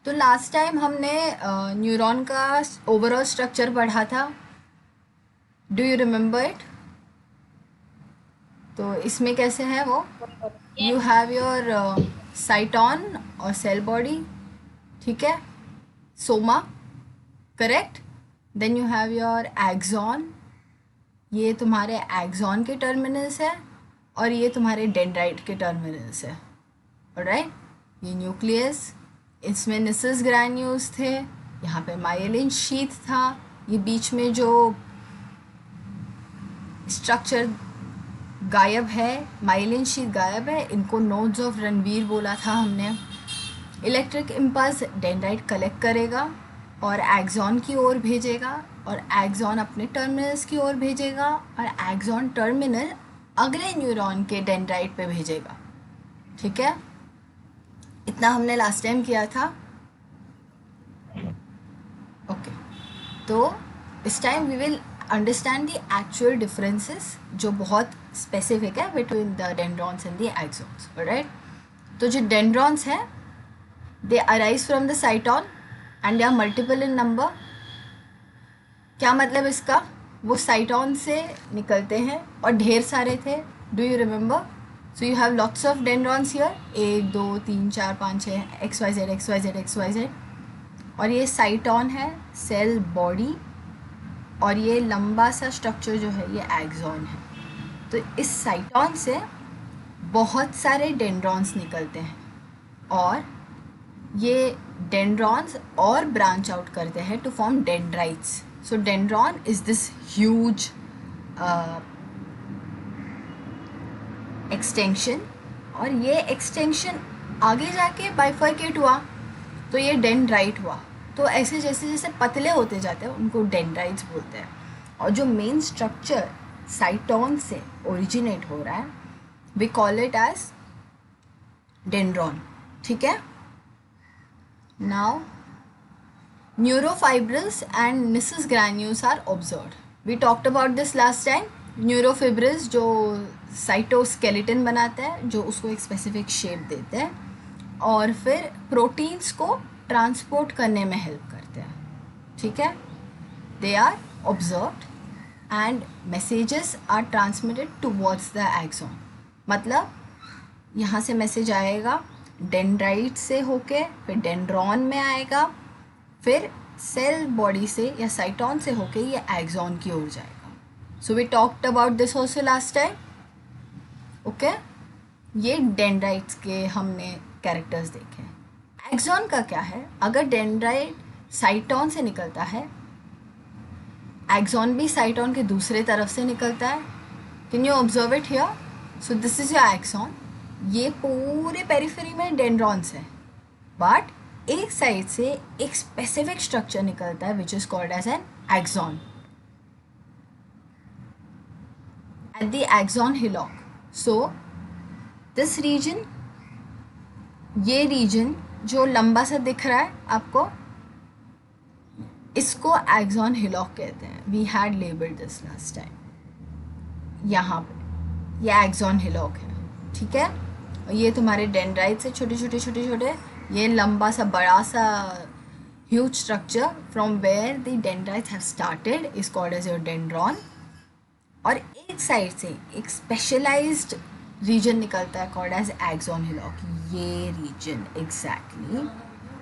तो last time हमने neuron का ओवरऑल स्ट्रक्चर पढ़ा था. Do you remember it? तो इसमें कैसे है वो? यू हैव योर साइटॉन और सेल बॉडी, ठीक है, soma, correct. Then you have your axon, ये तुम्हारे एक्सॉन के टर्मिनल्स है और ये तुम्हारे डेंड्राइट के टर्मिनल्स है. ऑलराइट, ये न्यूक्लियस, इसमें निसिस ग्रैन्यूल्स थे, यहाँ पे माइलिन शीथ था, ये बीच में जो स्ट्रक्चर गायब है, माइलिन शीथ गायब है, इनको नोड्स ऑफ रणवीर बोला था हमने. इलेक्ट्रिक इम्पल्स डेंड्राइट कलेक्ट करेगा और एक्सॉन की ओर भेजेगा और एक्सॉन अपने टर्मिनल्स की ओर भेजेगा और एक्सॉन टर्मिनल अगले न्यूरॉन के डेंड्राइट पे भेजेगा. ठीक है, इतना हमने लास्ट टाइम किया था. ओके, तो इस time we will understand the actual differences जो बहुत स्पेसिफिक है between the dendrons and the axons. Alright, तो जो डेंड्रॉन्स हैं they arise from the cyton and they are multiple in number. क्या मतलब इसका? वो साइटॉन से निकलते हैं और ढेर सारे थे. Do you remember? So you have lots of dendrons here, 1 2 3 4 5 6 XYZ XYZ XYZ. और ये साइटॉन है, सेल बॉडी, और ये लंबा सा स्ट्रक्चर जो है ये एक्सॉन है. तो इस साइटॉन से बहुत सारे डेंड्रॉन्स निकलते हैं और ये डेंड्रॉन्स और ब्रांच आउट करते हैं to form dendrites. So dendron is this huge extension, और ये एक्सटेंशन आगे जाके बाइफर्केट हुआ तो ये डेंड्राइट हुआ. तो ऐसे जैसे जैसे पतले होते जाते हैं उनको डेंड्राइट्स बोलते हैं. और जो मेन स्ट्रक्चर साइटॉन से ओरिजिनेट हो रहा है we call it as dendron. ठीक है, now neurofibrils and Nissus granules are observed. We talked about this last time. न्यूरोफिब्रिल्स जो साइटोस्केलेटन बनाता है, जो उसको एक स्पेसिफिक शेप देते हैं और फिर प्रोटीन्स को ट्रांसपोर्ट करने में हेल्प करते हैं. ठीक है, they are observed and messages are transmitted towards the axon. मतलब यहाँ से मैसेज आएगा डेंड्राइट से होके फिर डेंड्रॉन में आएगा, फिर सेल बॉडी से या साइटॉन से होके ये एक्सॉन की ओर जाएगा. So we talked about this also last time. Okay, ये डेंड्राइट्स के हमने कैरेक्टर्स देखे. एक्सॉन का क्या है? अगर डेंड्राइट साइटॉन से निकलता है, एक्सॉन भी साइटॉन के दूसरे तरफ से निकलता है. Can you observe it here? So this is your axon. ये पूरे पेरिफेरी में डेंड्रॉन्स है, बट एक साइड से एक स्पेसिफिक स्ट्रक्चर निकलता है which is called as an axon at the axon hillock. So this region, ये रीजन जो लंबा सा दिख रहा है आपको, इसको एक्सॉन हिलॉक कहते हैं. We had labelled this last time. यहाँ पे ये एक्सॉन हिलॉक है. ठीक है, और ये तुम्हारे डेंड्राइट से छोटे छोटे छोटे छोटे, ये लंबा सा बड़ा सा huge structure from where the dendrites have started is called as your dendron. और एक साइड से एक स्पेशलाइज्ड रीजन निकलता है कॉल्ड एज एक्सॉन हिलॉक. ये रीजन एग्जैक्टली,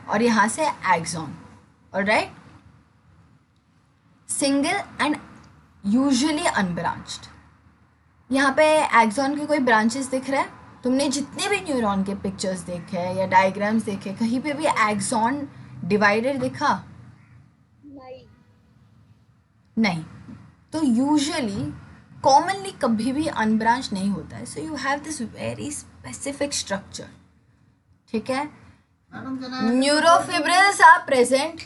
और यहाँ से axon. Alright, single and usually unbranched. यहाँ पे एक्सॉन के कोई ब्रांचेस दिख रहे हैं? तुमने जितने भी न्यूरॉन के पिक्चर्स देखे या डायग्राम्स देखे, कहीं पे भी एक्सॉन डिवाइडेड दिखा? नहीं. तो यूजुअली कॉमनली कभी भी अनब्रांच नहीं होता है. So you have this very specific structure. ठीक है, neurofibrils are present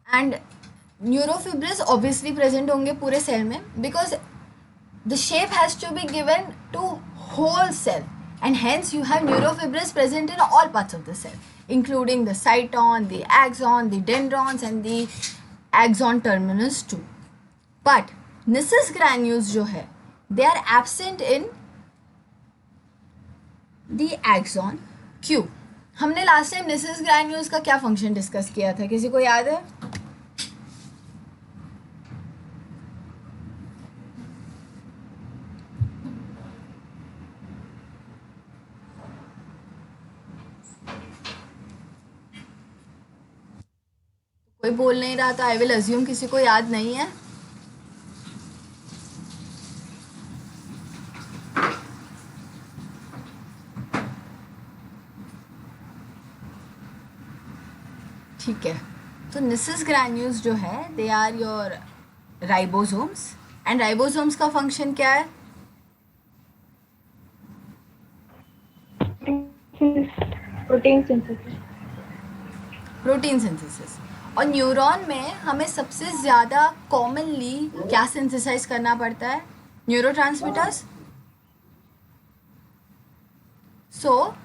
and neurofibrils obviously present होंगे पूरे सेल में, because the shape has to be given to whole cell, and hence you have neurofibrils present in all parts of the cell, including the cyton, the axon, the dendrons and the axon terminus too. But Nissus granules जो है, they are absent in the axon Q. हमने last time निसिस granules का क्या function discuss किया था, किसी को याद है? कोई बोल नहीं रहा, तो आई विल अज्यूम किसी को याद नहीं है. ठीक है, तो निसिस ग्रैन्यूल्स जो है they are your ribosomes. And ribosomes का फंक्शन क्या है? Protein synthesis. Protein synthesis. और न्यूरॉन में हमें सबसे ज़्यादा कॉमनली क्या सिंथेसाइज करना पड़ता है? न्यूरोट्रांसमीटर्स. सो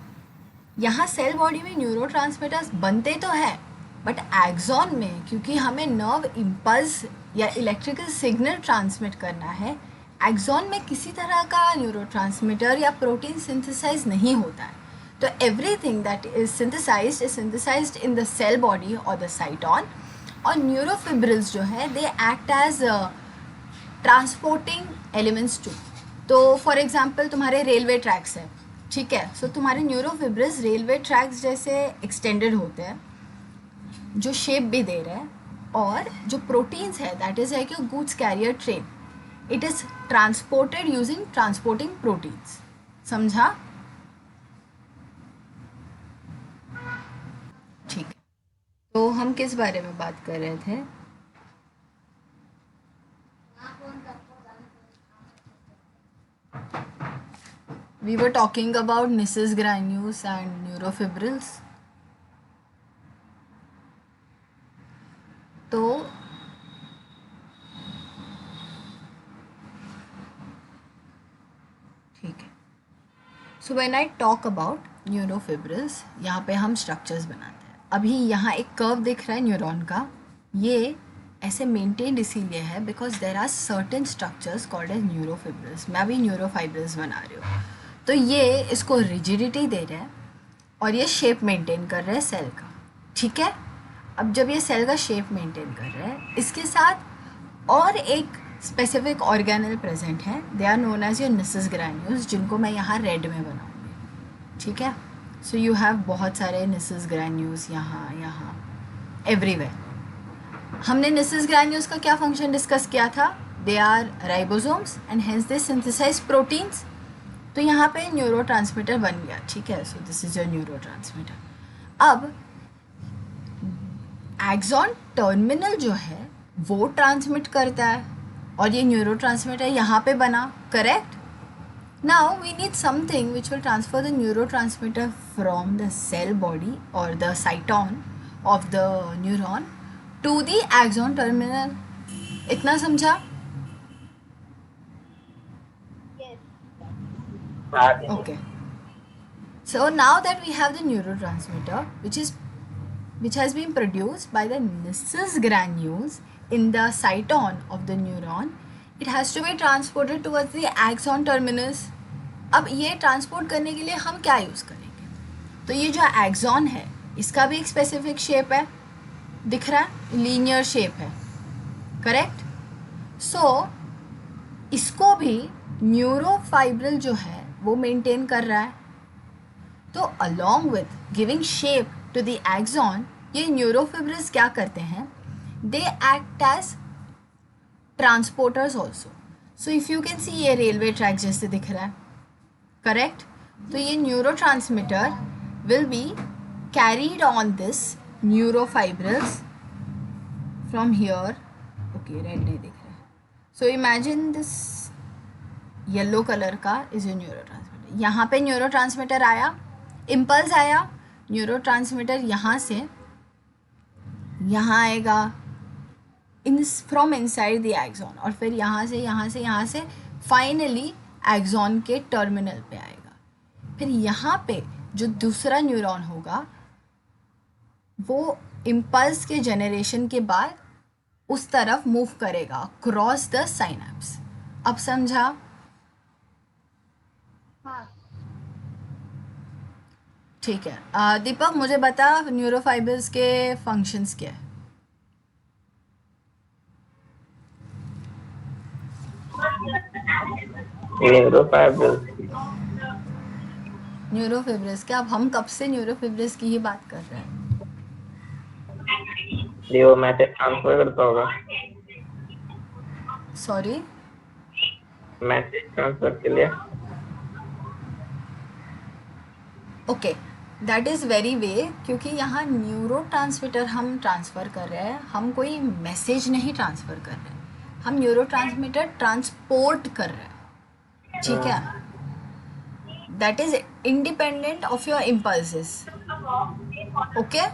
यहाँ सेल बॉडी में न्यूरोट्रांसमीटर्स बनते तो हैं, बट एक्सॉन में क्योंकि हमें नर्व इम्पल्स या इलेक्ट्रिकल सिग्नल ट्रांसमिट करना है, एक्सॉन में किसी तरह का न्यूरोट्रांसमीटर या प्रोटीन सिंथेसाइज नहीं होता है. तो everything that is synthesized in the cell body और द साइटॉन. और न्यूरोफिब्रिल्स जो है they act as transporting elements too. तो फॉर एग्जांपल तुम्हारे रेलवे ट्रैक्स हैं, ठीक है, सो तुम्हारे न्यूरोफिब्रिल्स रेलवे ट्रैक्स जैसे एक्सटेंडेड होते हैं, जो शेप भी दे रहे हैं. और जो प्रोटीन्स है that is like your goods carrier train, it is transported using transporting proteins. समझा? ठीक है, तो हम किस बारे में बात कर रहे थे? We were talking about Nissus granules and neurofibrils. तो ठीक है, so when I talk about neurofibrils, यहाँ पे हम स्ट्रक्चर्स बनाते हैं. अभी यहाँ एक कर्व दिख रहा है न्यूरॉन का, ये ऐसे मेंटेन्ड इसीलिए है because there are certain structures called as neurofibrils. मैं अभी न्यूरोफाइब्रिल्स बना रही हूँ. तो ये इसको रिजिडिटी दे रहा है और ये शेप मेंटेन कर रहा है सेल का. ठीक है, अब जब ये सेल का शेप मेंटेन कर रहा है, इसके साथ और एक स्पेसिफिक ऑर्गेनल प्रेजेंट है, they are known as your Nissl's granules, जिनको मैं यहाँ रेड में बनाऊंगी. ठीक है, सो यू हैव बहुत सारे निसिस ग्रैन्यूल्स यहाँ एवरीवेयर. हमने निसिस ग्रैन्यूल्स का क्या फंक्शन डिस्कस किया था? They are ribosomes and hence they synthesize proteins. तो यहाँ पे न्यूरोट्रांसमीटर बन गया. ठीक है, so this is your neurotransmitter. अब एक्सॉन टर्मिनल जो है वो ट्रांसमिट करता है और ये न्यूरोट्रांसमीटर यहाँ पे बना. Correct? Now we need something which will transfer the neurotransmitter from the cell body और the cyton of the neuron to the axon terminal. इतना समझा? Okay. So now that we have the neurotransmitter, which has been produced by the Nissus granules in the cyton of the neuron, it has to be transported towards the axon terminus. अब ये transport करने के लिए हम क्या use करेंगे? तो ये जो एक्सॉन है इसका भी एक स्पेसिफिक शेप है, दिख रहा है, लीनियर शेप है. करेक्ट? सो इसको भी न्यूरोफाइब्रिल जो है वो मेंटेन कर रहा है. तो along with giving shape to the axon, ये न्यूरोफिब्रिल्स क्या करते हैं? They act as transporters also. So if you can see, ये रेलवे ट्रैक जैसे दिख रहा है. करेक्ट? तो ये neurotransmitter will be carried on this neurofibrils from here. Okay, red नहीं दिख रहा है. So imagine this yellow colour का इज ए न्यूरोट्रांसमीटर. यहाँ पे न्यूरोट्रांसमीटर आया, इम्पल्स आया, न्यूरोट्रांसमीटर यहाँ से यहाँ आएगा in from inside the axon, और फिर यहाँ से फाइनली एक्सॉन के टर्मिनल पे आएगा. फिर यहाँ पे जो दूसरा न्यूरॉन होगा वो इम्पल्स के जनरेशन के बाद उस तरफ मूव करेगा क्रॉस द साइनैप्स. अब समझा? ठीक है। दीपक मुझे बता न्यूरोफाइबर्स के फंक्शंस क्या है? न्यूरोफाइब्रिल्स न्यूरोफिब्रस क्या? अब हम कब से न्यूरोफिब्रस की ही बात कर रहे हैं? ये वो मैसेज ट्रांसफर करता होगा, सॉरी, मैसेज ट्रांसफर के लिए। Okay, that is very way, क्योंकि यहाँ न्यूरो ट्रांसमीटर हम ट्रांसफ़र कर रहे हैं, हम कोई मैसेज नहीं ट्रांसफ़र कर रहे हैं, हम न्यूरो ट्रांसमीटर ट्रांसपोर्ट कर रहे हैं, ठीक है? That is independent of your impulses, okay?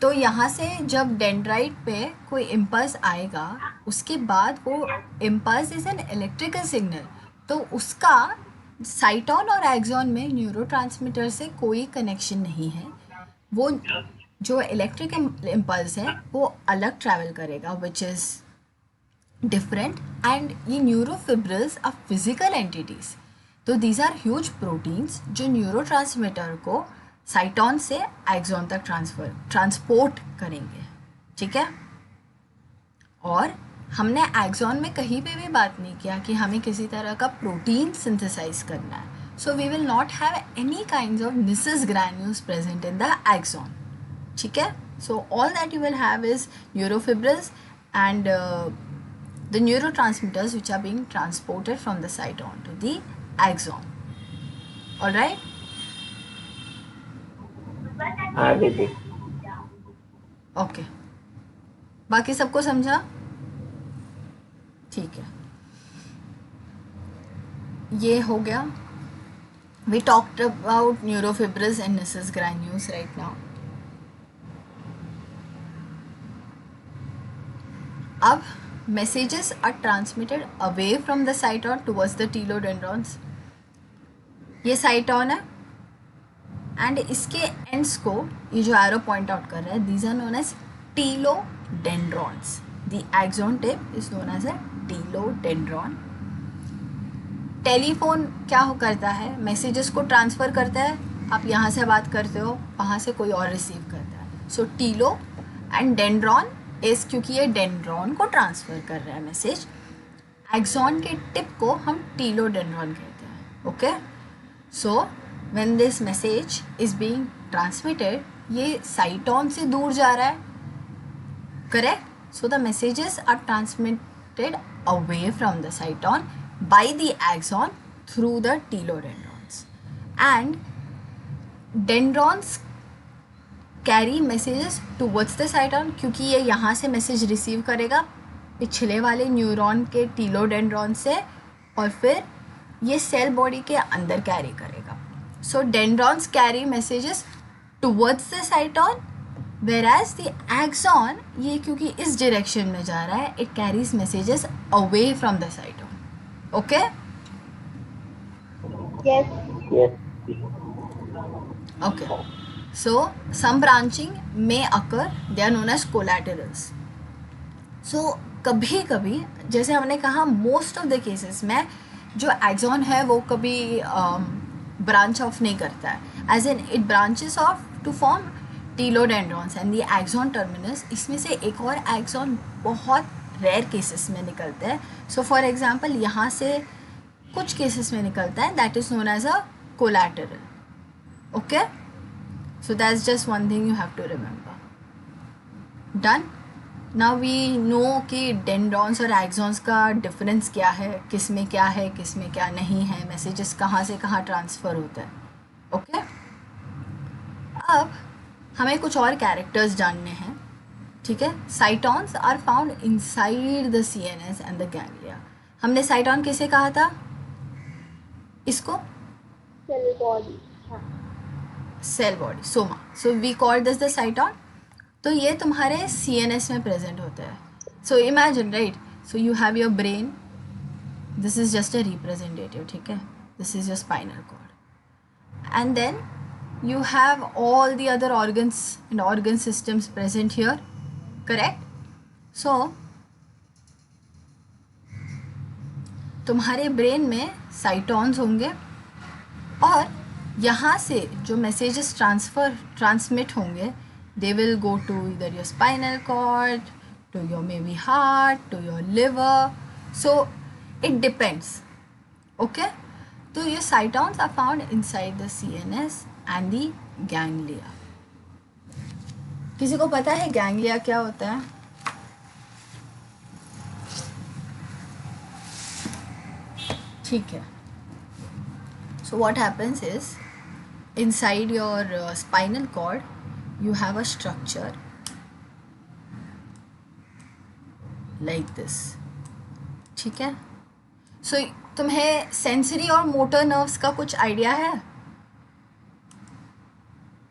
तो यहाँ से जब डेंड्राइट पे कोई इम्पल्स आएगा, उसके बाद वो impulse is an electrical signal, तो उसका साइटोन और एक्सॉन में न्यूरोट्रांसमीटर से कोई कनेक्शन नहीं है। वो जो इलेक्ट्रिक इम्पल्स है वो अलग ट्रैवल करेगा, विच इज़ डिफरेंट, एंड ये न्यूरोफिब्रिल्स आर फिजिकल एंटिटीज़। तो दीज आर ह्यूज प्रोटीन्स जो न्यूरोट्रांसमीटर को साइटोन से एक्सॉन तक ट्रांसपोर्ट करेंगे, ठीक है? और हमने एक्सॉन में कहीं पे भी बात नहीं किया कि हमें किसी तरह का प्रोटीन सिंथेसाइज करना है, so we will not have any kinds of Nissl's granules present in the axon, ठीक है? So all that you will have is neurofibrils and the neurotransmitters which are being transported from the cytosol to the axon. All right? हाँ दीदी। Okay. बाकी सबको समझा? ठीक है, ये हो गया. We talked about neurofibrils and Nissus granules right now. अब messages are transmitted away from the cyton towards the telodendrons. ये साइटोन है एंड इसके एंड्स को ये जो एरो पॉइंट आउट कर रहा है, these are known as telodendrons. The axon tip is known as a telodendron. Telephone क्या हो करता है? मैसेजेस को ट्रांसफ़र करता है, आप यहाँ से बात करते हो, वहाँ से कोई और रिसीव करता है. सो टीलो एंड डेंड्रॉन इज, क्योंकि ये डेंड्रॉन को ट्रांसफ़र कर रहा है मैसेज. एक्सॉन के टिप को हम टीलोडेंड्रॉन कहते हैं, okay? So when this message is being transmitted, ये साइटोन से दूर जा रहा है, correct? So the messages are transmitted away from the cyton by the axon through the telodendrons, and dendrons carry messages towards the cyton, क्योंकि ये यहाँ से मैसेज रिसीव करेगा पिछले वाले न्यूरॉन के टीलोडेंड्रॉन से, और फिर ये सेल बॉडी के अंदर कैरी करेगा. So dendrons carry messages towards the cyton, whereas the axon, ये क्योंकि इस direction में जा रहा है, it carries messages away from the cyton. Okay? Yes. Yes. Okay. So some branching may occur. They are known as collaterals. So कभी कभी, जैसे हमने कहा, most of the cases में जो axon है वो कभी ब्रांच ऑफ नहीं करता है, as an it branches off to form telodendrons and the axon terminus. इसमें से एक और एक्सॉन बहुत रेयर केसेस में निकलता है. सो फॉर एग्जांपल यहाँ से कुछ केसेस में निकलता है, that is known as a collateral. Okay, so that's just one thing you have to remember. Done. Now we know कि डेंड्रॉन्स और एक्सॉन्स का डिफरेंस क्या है, किस में क्या है, किस में क्या नहीं है, मैसेजेस कहाँ से कहाँ ट्रांसफ़र होता है. ओके, अब हमें कुछ और कैरेक्टर्स जानने हैं, ठीक है? Cytons are found inside the CNS and the ganglia. हमने साइटॉन किसे कहा था? इसको Cell body. हाँ. Cell body, soma. So we call this the cyton. तो ये तुम्हारे CNS में प्रेजेंट होता है. So imagine, right? So you have your brain, this is just a representative, ठीक है? This is your spinal cord, and then you have all the other organs and organ systems present here, correct? So तुम्हारे brain में साइटॉन्स होंगे, और यहाँ से जो messages transmit होंगे, दे विल गो टू इधर your spinal cord, to your maybe heart, to your liver, so it depends. Okay, तो ये cytons are found inside the CNS and the ganglia. किसी को पता है गैंग्लिया क्या होता है? ठीक है. So what happens is, inside your spinal cord you have a structure like this. ठीक है. So तुम्हें सेंसरी और मोटर नर्व्स का कुछ आइडिया है?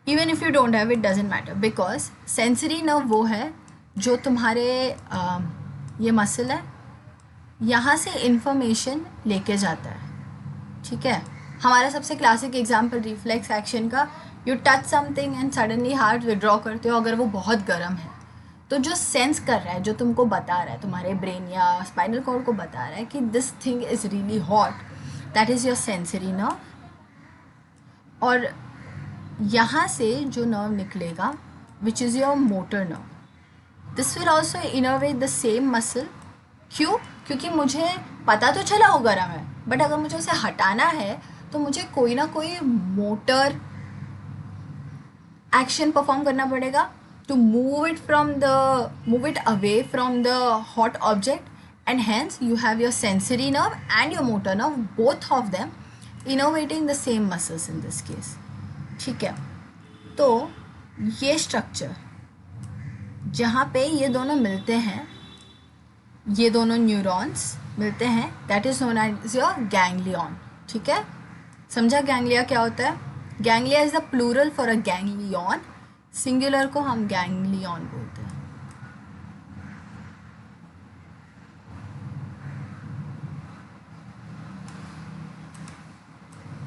Even if you don't have, it doesn't matter, because sensory nerve वो है जो तुम्हारे ये मसल है, यहाँ से इंफॉर्मेशन लेके जाता है. ठीक है. हमारा सबसे क्लासिक एग्जाम्पल रिफ्लेक्स एक्शन का, you touch something and suddenly heart withdraw करते हो अगर वो बहुत गर्म है. तो जो सेंस कर रहा है, जो तुमको बता रहा है, तुम्हारे ब्रेन या स्पाइनल कॉर्ड को बता रहा है कि this thing is really hot, that is your sensory nerve. और यहाँ से जो नर्व निकलेगा, which is your motor nerve, this will also innovate the same muscle. क्यों? क्योंकि मुझे पता तो चला वो गर्म है, बट अगर मुझे उसे हटाना है तो मुझे कोई ना कोई मोटर एक्शन परफॉर्म करना पड़ेगा to move it away from the hot object. And hence you have your sensory nerve and your motor nerve, both of them innovating the same muscles in this case. ठीक है. तो ये structure जहाँ पे ये दोनों मिलते हैं, ये दोनों न्यूरॉन्स मिलते हैं, that is known as your ganglion. ठीक है. समझा गैंग्लिया क्या होता है? Ganglia is the plural for a ganglion. Singular को हम गैंग्लियन बोलते हैं.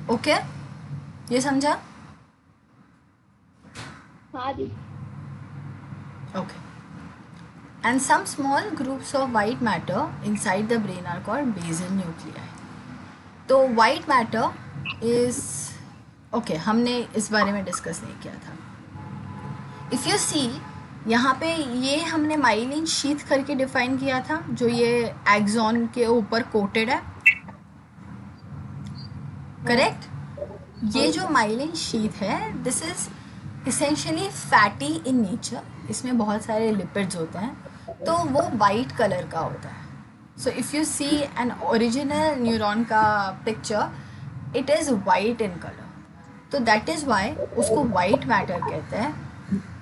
ओके, ये समझा? हाँ जी. Okay. And some small groups of white matter inside the brain are called basal nuclei. तो white matter is okay, हमने इस बारे में डिस्कस नहीं किया था. If you see, यहाँ पे ये हमने माइलिन शीथ करके डिफाइन किया था, जो ये एक्सॉन के ऊपर कोटेड है. करेक्ट. ये जो माइलिन शीथ है, this is essentially fatty in nature. इसमें बहुत सारे लिपिड्स होते हैं, तो वो वाइट कलर का होता है. So if you see an original neuron का picture, it is white in colour. तो दैट इज़ वाई उसको वाइट मैटर कहते हैं.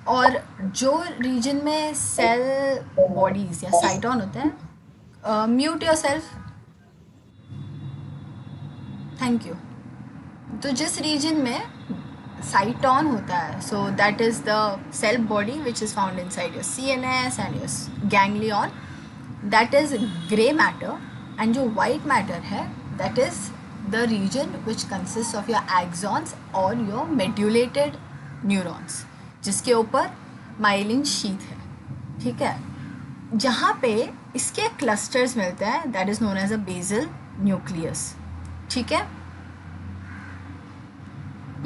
और जो रीजन में सेल बॉडीज़ या साइटॉन होते हैं, mute yourself, thank you. तो जिस रीजन में साइटॉन होता है, so that is the cell body which is found inside your CNS and your ganglion, that is grey matter. And जो वाइट मैटर है, that is the region which consist of your axons और your medullated neurons, जिसके ऊपर myelin sheath है. ठीक है. जहाँ पे इसके क्लस्टर्स मिलते हैं, that is known as a basal nucleus. ठीक है.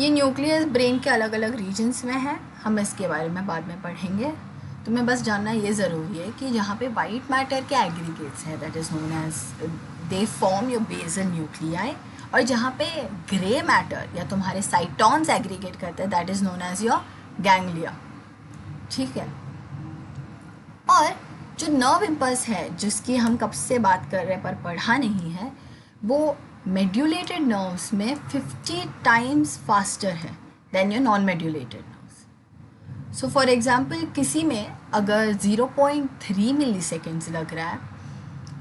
ये न्यूक्लियस ब्रेन के अलग अलग रीजन्स में है, हम इसके बारे में बाद में पढ़ेंगे. तुम्हें बस जानना ये ज़रूरी है कि जहाँ पे वाइट मैटर के एग्रीगेट्स हैं, that is known as they form your basal nuclei. और जहाँ पे ग्रे मैटर या तुम्हारे साइटॉन्स एग्रीगेट करते हैं, that is known as your ganglia. ठीक है. और जो नर्व इम्पल्स है, जिसकी हम कब से बात कर रहे हैं पर पढ़ा नहीं है, वो मेड्यूलेटेड नर्व्स में 50 टाइम्स फास्टर है than your non medullated nerves. So for example, किसी में अगर 0.3 मिली सेकेंड्स लग रहा है,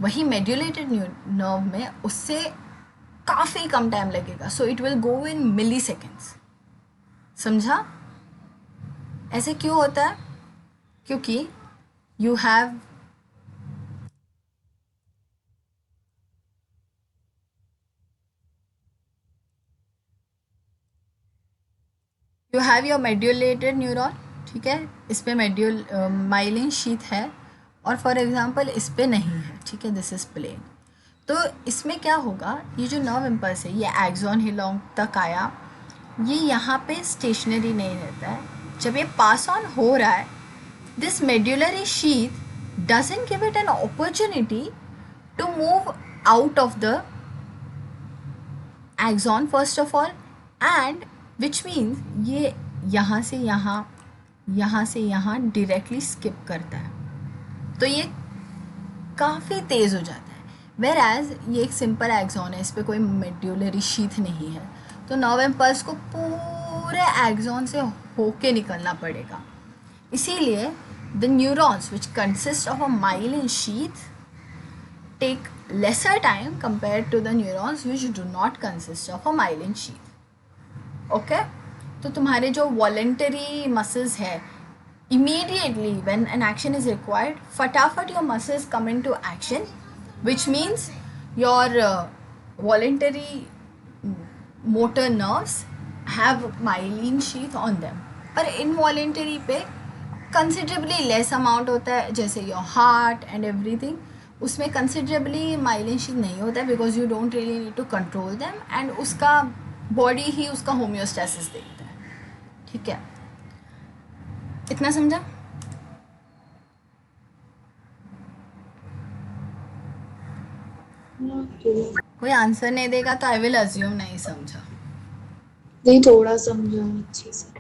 वही मेड्यूलेटेड नर्व में उससे काफ़ी कम टाइम लगेगा. So it will go in milliseconds. समझा? ऐसे क्यों होता है? क्योंकि you have your medullated neuron. ठीक है. इस पे माइलिन शीथ है, और फॉर एग्जांपल इस पे नहीं है. ठीक है. This is plain. तो इसमें क्या होगा, ये जो नर्व इम्पल्स है ये एक्सॉन हिलोंग तक आया, ये यहाँ पे स्टेशनरी नहीं रहता है। जब ये पास ऑन हो रहा है, this medullary sheath doesn't give it an opportunity to move out of the axon first of all, and which means ये यहाँ से यहाँ, यहाँ से यहाँ डायरेक्टली स्किप करता है, तो ये काफ़ी तेज़ हो जाता है। वेर एज ये एक सिंपल एक्सॉन है, इस पर कोई मेड्यूलरी शीथ नहीं है, तो नर्व इम्पल्स को पूरे एक्सॉन से होके निकलना पड़ेगा। इसीलिए the neurons which consist of a myelin sheath take lesser time compared to the neurons which do not consist of a myelin sheath. Okay? तो तुम्हारे जो voluntary muscles है, immediately when an action is required, फटाफट your muscles come into action, which means your voluntary motor nerves have myelin sheath on them. और involuntary पे considerably less amount होता है, जैसे your heart and everything, उसमें considerably myelin sheath नहीं होता है, because you don't really need to control them, and उसका बॉडी ही उसका होम्योस्टेसिस देखता है। ठीक है, इतना समझा? कोई आंसर नहीं देगा तो आई विल अज्यूम नहीं समझा। नहीं, थोड़ा समझा अच्छे से।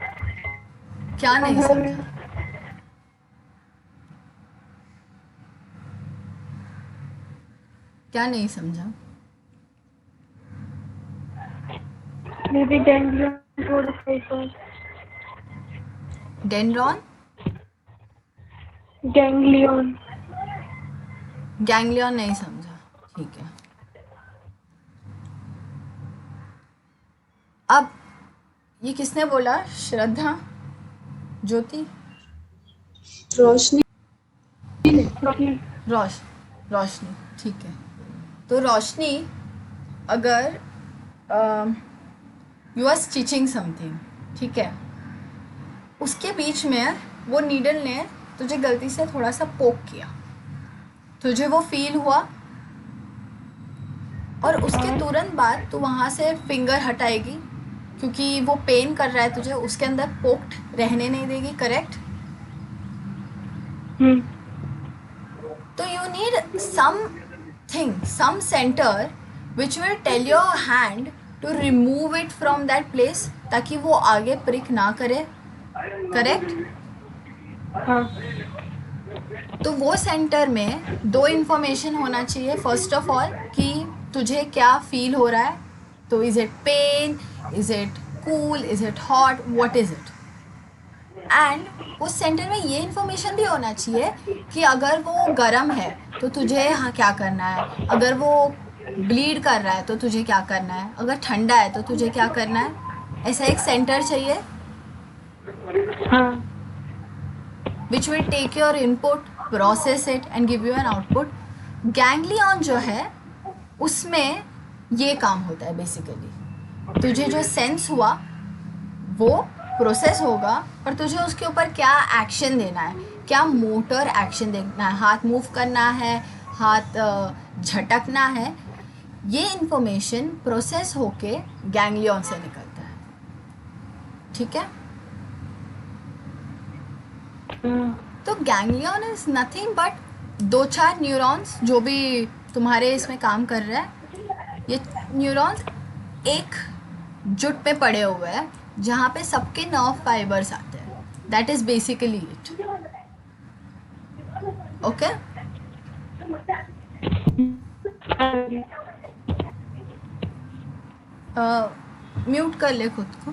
क्या नहीं समझा? क्या नहीं समझा? Maybe ganglion थोड़ा सा। Dendron, Ganglion। गैंग्लियन नहीं समझा। ठीक है, अब ये किसने बोला? श्रद्धा, ज्योति, रोशनी। रोशनी। ठीक है, तो रोशनी, अगर यू आर स्टिचिंग समथिंग, ठीक है, उसके बीच में वो नीडल ने तुझे गलती से थोड़ा सा पोक किया, तुझे वो फील हुआ, और उसके तुरंत बाद तू वहाँ से फिंगर हटाएगी, क्योंकि वो पेन कर रहा है तुझे, उसके अंदर पोक्ड रहने नहीं देगी। करेक्ट? तो you need some center which will tell your hand to remove it from that place, ताकि वो आगे प्रिक ना करे। करेक्ट? हाँ। तो वो सेंटर में दो इन्फॉर्मेशन होना चाहिए। फर्स्ट ऑफ ऑल कि तुझे क्या फील हो रहा है, तो is it pain, is it cool, is it hot, what is it, and उस सेंटर में ये इन्फॉर्मेशन भी होना चाहिए कि अगर वो गर्म है तो तुझे हाँ क्या करना है, अगर वो ब्लीड कर रहा है तो तुझे क्या करना है, अगर ठंडा है तो तुझे क्या करना है। ऐसा एक सेंटर चाहिए हाँ। Which will take your input, process it and give you an output. Ganglion जो है उसमें ये काम होता है बेसिकली, तुझे जो सेंस हुआ वो प्रोसेस होगा, और तुझे उसके ऊपर क्या एक्शन देना है, क्या मोटर एक्शन देना है, हाथ मूव करना है, हाथ झटकना है, ये इन्फॉर्मेशन प्रोसेस होके गैंग्लियन से निकलता है। ठीक है? तो ganglion is nothing but 2-4 neurons जो भी तुम्हारे इसमें काम कर रहा है। ये न्यूरॉन्स एक जुट पे पड़े हुए हैं जहाँ पे सबके नर्व फाइबर्स आते हैं। That is basically it. Okay? Mute कर ले खुद को।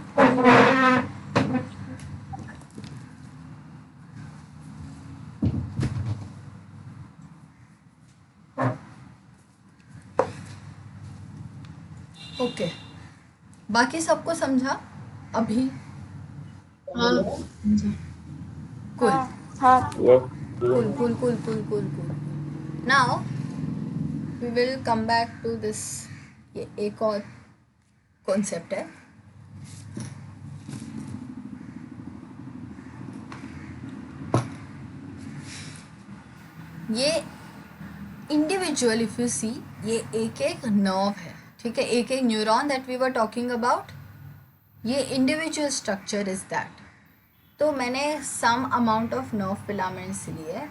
ओके, बाकी सबको समझा अभी? हाँ, कुल हाँ। cool, cool, cool, cool, cool, cool. Now we will come back to this. ये एक और कॉन्सेप्ट है। ये इंडिविजुअल, इफ यू सी, ये एक एक नर्व है, ठीक है, एक एक neuron that we were talking about, ये इंडिविजुअल स्ट्रक्चर इज दैट। तो मैंने some amount of nerve filaments लिए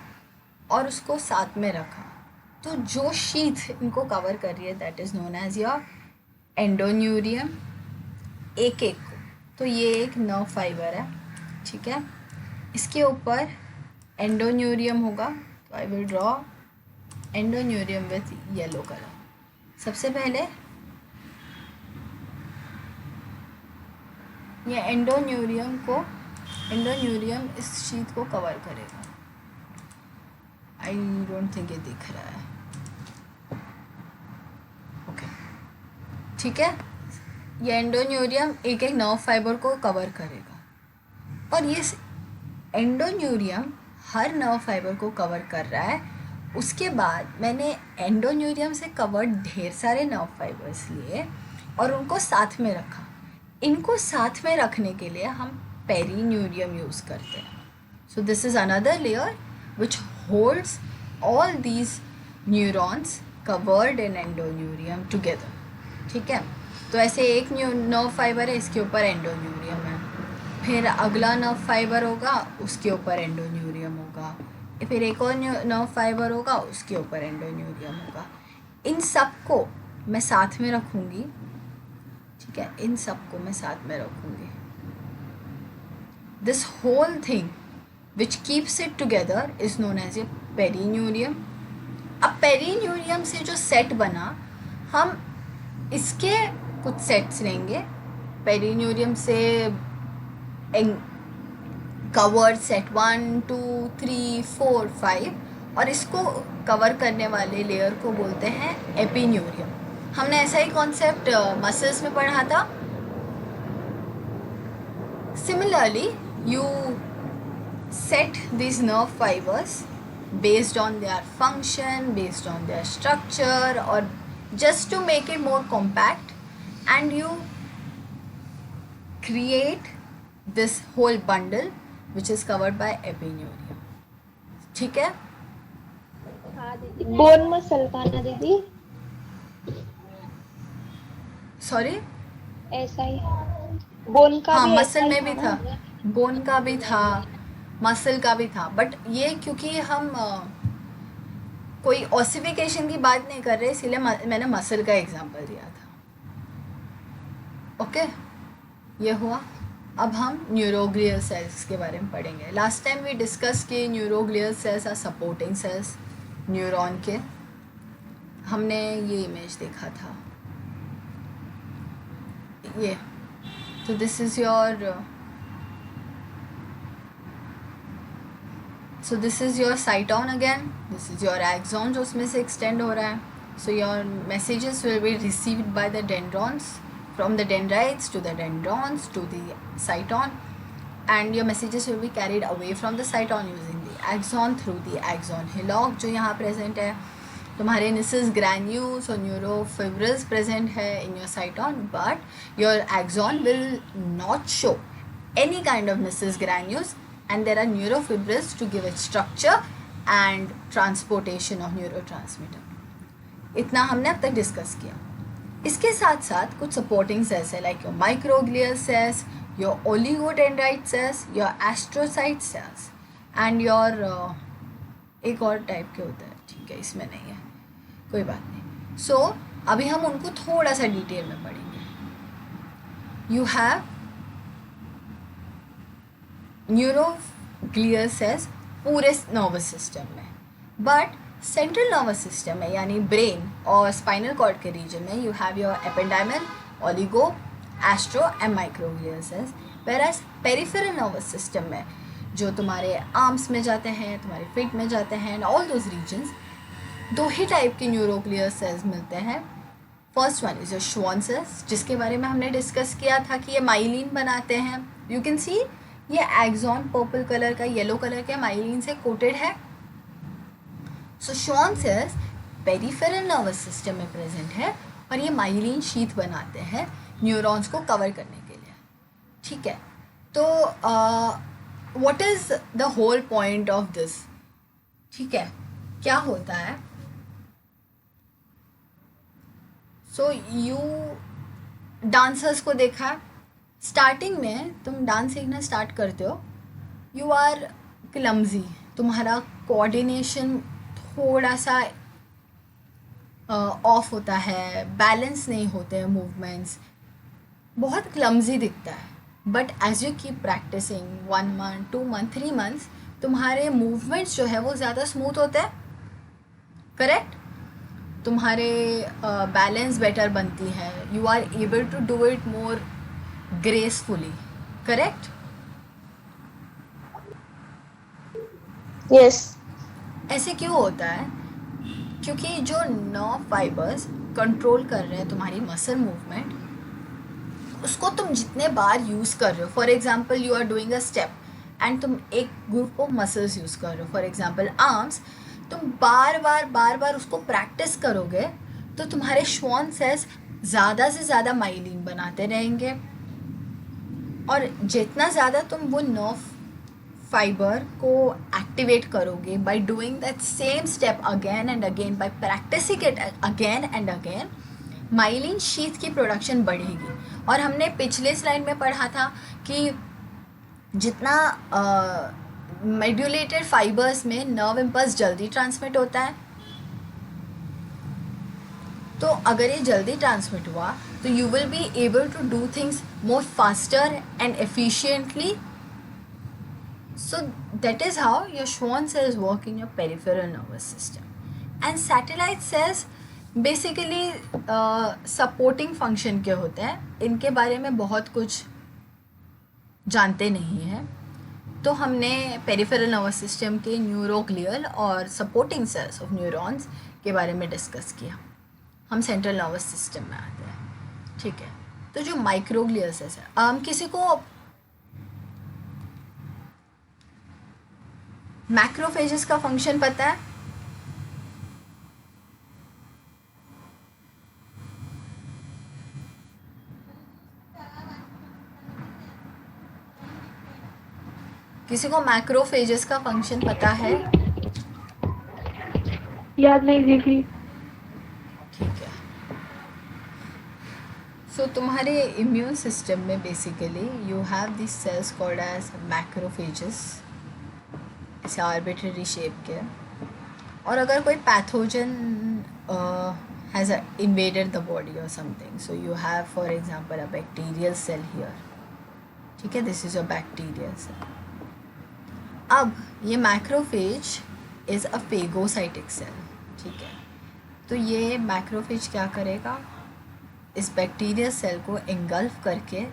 और उसको साथ में रखा, तो जो शीथ इनको कवर कर रही है that is known as your endoneurium, एक एक को। तो ये एक नर्व फाइबर है, ठीक है, इसके ऊपर एंडोन्यूरियम होगा, तो I will draw endoneurium with yellow colour. सबसे पहले ये एंडोन्यूरियम इस शीट को कवर करेगा। आई डोंट थिंक ये दिख रहा है, ओके, ठीक है। ये एंडोन्यूरियम एक एक नर्व फाइबर को कवर करेगा और ये एंडोन्यूरियम हर नर्व फाइबर को कवर कर रहा है। उसके बाद मैंने एंडोन्यूरियम से कवर्ड ढेर सारे नर्व फाइबर्स लिए और उनको साथ में रखा। इनको साथ में रखने के लिए हम पेरीन्यूरियम यूज़ करते हैं। सो this is another layer which holds all these neurons covered in endoneurium together, ठीक है। तो ऐसे एक नर्व फाइबर है, इसके ऊपर एंडोन्यूरियम है, फिर अगला नर्व फाइबर होगा उसके ऊपर एंडोन्यूरियम होगा, फिर एक और नर्व फाइबर होगा उसके ऊपर एंडोन्यूरियम होगा। इन सब को मैं साथ में रखूँगी, ठीक है, इन सब को मैं साथ में रखूँगी। This whole thing which keeps it together is known as a perineurium. अब पेरीन्यूरियम से जो सेट बना, हम इसके कुछ सेट्स लेंगे। पेरीन्यूरियम से कवर्ड सेट 1 2 3 4 5 और इसको कवर करने वाले लेयर को बोलते हैं एपिन्यूरियम। हमने ऐसा ही कॉन्सेप्ट मसल्स में पढ़ा था। Similarly you set these nerve fibers based on their function, based on their structure, or just to make it more compact, and you create this whole bundle which is covered by epineurium, ठीक है। Bone muscle का ना दीदी, sorry, ऐसा ही bone का हाँ भी muscle ऐसा ही में भी था, बोन का भी था, मसल का भी था, बट ये क्योंकि हम कोई ऑसिफिकेशन की बात नहीं कर रहे, इसीलिए मैंने मसल का एग्जांपल दिया था। ओके, ये हुआ। अब हम न्यूरोग्लियल सेल्स के बारे में पढ़ेंगे। लास्ट टाइम वी डिस्कस कि neuroglial cells are supporting cells neuron के। हमने ये इमेज देखा था, ये। तो this is your so this is your cyton again, this is your axon जो उसमें से एक्सटेंड हो रहा है। So your messages will be received by the dendrons, from the dendrites to the dendrons to the cyton, and your messages will be carried away from the cyton using the axon through the axon hillock जो यहाँ present है। तुम्हारे nissus granules और neurofibrils present है in your cyton, but your axon will not show any kind of nissus granules, and there are neurofibrils to give it structure and transportation of neurotransmitter। इतना हमने अब तक discuss किया। इसके साथ साथ कुछ सपोर्टिंग सेल्स है, like your microglial cells, your oligodendrite cells, your astrocyte cells, and your एक और टाइप के होते हैं, ठीक है, इसमें नहीं है, कोई बात नहीं। सो अभी हम उनको थोड़ा सा डिटेल में पढ़ेंगे। यू हैव न्यूरोग्लियल सेल्स पूरे नर्वस सिस्टम में, बट सेंट्रल नर्वस सिस्टम में यानी ब्रेन और स्पाइनल कॉर्ड के रीजन में you have your ependymal, oligo, astro and microglial cells. Whereas peripheral nervous system में जो तुम्हारे आर्म्स में जाते हैं, तुम्हारे फीट में जाते हैं, एंड ऑल दोज रीजन्स, दो ही टाइप के न्यूरोग्लियल सेल्स मिलते हैं। First one is your Schwann cells, जिसके बारे में हमने डिस्कस किया था कि ये माइलिन बनाते हैं। यू कैन सी ये एक्सॉन पर्पल कलर का, येलो कलर के माइलिन से कोटेड है। So Schwann cells peripheral nervous system में प्रेजेंट है और ये माइलिन शीथ बनाते हैं न्यूरॉन्स को कवर करने के लिए, ठीक है। तो what is the whole point of this, ठीक है, क्या होता है सो यू डांसर्स को देखा, स्टार्टिंग में तुम डांस सीखना स्टार्ट करते हो, यू आर क्लमजी, तुम्हारा कोऑर्डिनेशन थोड़ा सा ऑफ होता है, बैलेंस नहीं होते हैं मूवमेंट्स, बहुत क्लमजी दिखता है. But as you keep practising 1 month 2 month 3 months, तुम्हारे मूवमेंट्स जो है वो ज़्यादा स्मूथ होते हैं. करेक्ट. तुम्हारे बैलेंस बेटर बनती है, you are able to do it more gracefully. Correct. Yes. ऐसे क्यों होता है? क्योंकि जो नर्व फाइबर्स कंट्रोल कर रहे हैं तुम्हारी मसल मूवमेंट, उसको तुम जितने बार यूज़ कर रहे हो, for example you are doing a step and तुम एक ग्रुप ऑफ मसल्स यूज़ कर रहे हो, फॉर एग्जांपल आर्म्स, तुम बार बार उसको प्रैक्टिस करोगे तो तुम्हारे श्वान सेल्स ज़्यादा से ज़्यादा माइलिन बनाते रहेंगे. और जितना ज़्यादा तुम वो नर्व फाइबर को एक्टिवेट करोगे by doing that same step again and again, by practising it again and again, myelin sheath की प्रोडक्शन बढ़ेगी. और हमने पिछले स्लाइड में पढ़ा था कि जितना मेड्यूलेटेड फाइबर्स में नर्व इम्पल्स जल्दी ट्रांसमिट होता है, तो अगर ये जल्दी ट्रांसमिट हुआ तो you will be able to do things more faster and efficiently. So that is how your Schwann cells work in your peripheral nervous system. And satellite cells basically supporting function के होते हैं. इनके बारे में बहुत कुछ जानते नहीं हैं. तो हमने पेरिफेरल नर्वस सिस्टम के न्यूरोग्लियल और सपोर्टिंग सेल्स ऑफ न्यूरॉन्स के बारे में डिस्कस किया. हम सेंट्रल नर्वस सिस्टम में आते हैं. ठीक है. तो जो माइक्रोग्लियल सेल्स है, किसी को मैक्रोफेजेस का फंक्शन पता है? किसी को मैक्रोफेजेस का फंक्शन पता है? याद नहीं दीदी. ठीक है. सो तुम्हारे इम्यून सिस्टम में basically you have this cells called as macrophages, ऐसे आर्बिट्ररी शेप के. और अगर कोई pathogen has invaded the body और something, so you have for example a bacterial cell here. ठीक है, this is a bacterial cell. अब ये macrophage is a phagocytic cell. ठीक है. तो ये मैक्रोफेज क्या करेगा, इस बैक्टीरियल सेल को एंगल्फ करके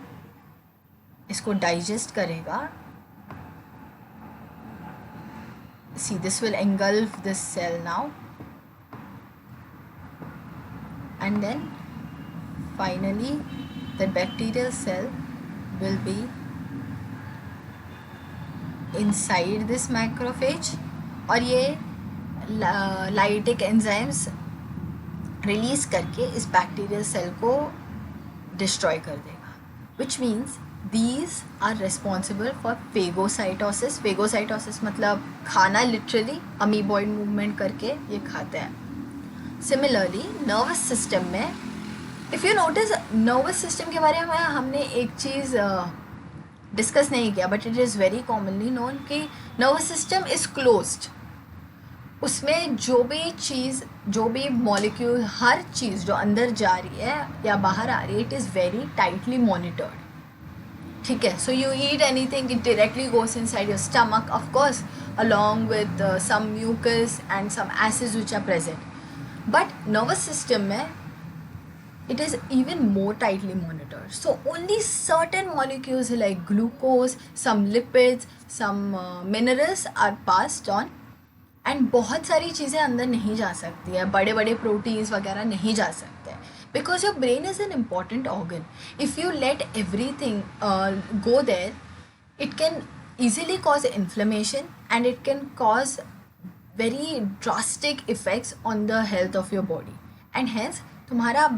इसको डाइजेस्ट करेगा. See, this will engulf this cell now, and then finally the bacterial cell will be inside this macrophage, और ये लाइटिक एंजाइम्स रिलीज करके इस बैक्टीरियल सेल को डिस्ट्रॉय कर देगा. Which means these are responsible for phagocytosis. phagocytosis मतलब खाना, literally amoeboid movement करके ये खाते हैं. सिमिलरली नर्वस सिस्टम में, if you notice, nervous system के बारे में हमने एक चीज़ डिस्कस नहीं किया, but it is very commonly known कि नर्वस सिस्टम इज़ क्लोज्ड. उसमें जो भी चीज़, जो भी मॉलिक्यूल, हर चीज़ जो अंदर जा रही है या बाहर आ रही है, it is very tightly monitored. ठीक है. So you eat anything, it directly goes inside your stomach, of course along with some mucus and some acids which are present. But nervous system में it is even more tightly monitored. So only certain molecules like glucose, some lipids, some minerals are passed on, and बहुत सारी चीज़ें अंदर नहीं जा सकती है, बड़े बड़े प्रोटीन्स वगैरह नहीं जा सकते हैं. Because your brain is an important organ. If you let everything go there, it can easily cause inflammation and it can cause very drastic effects on the health of your body. And hence, तुम्हारा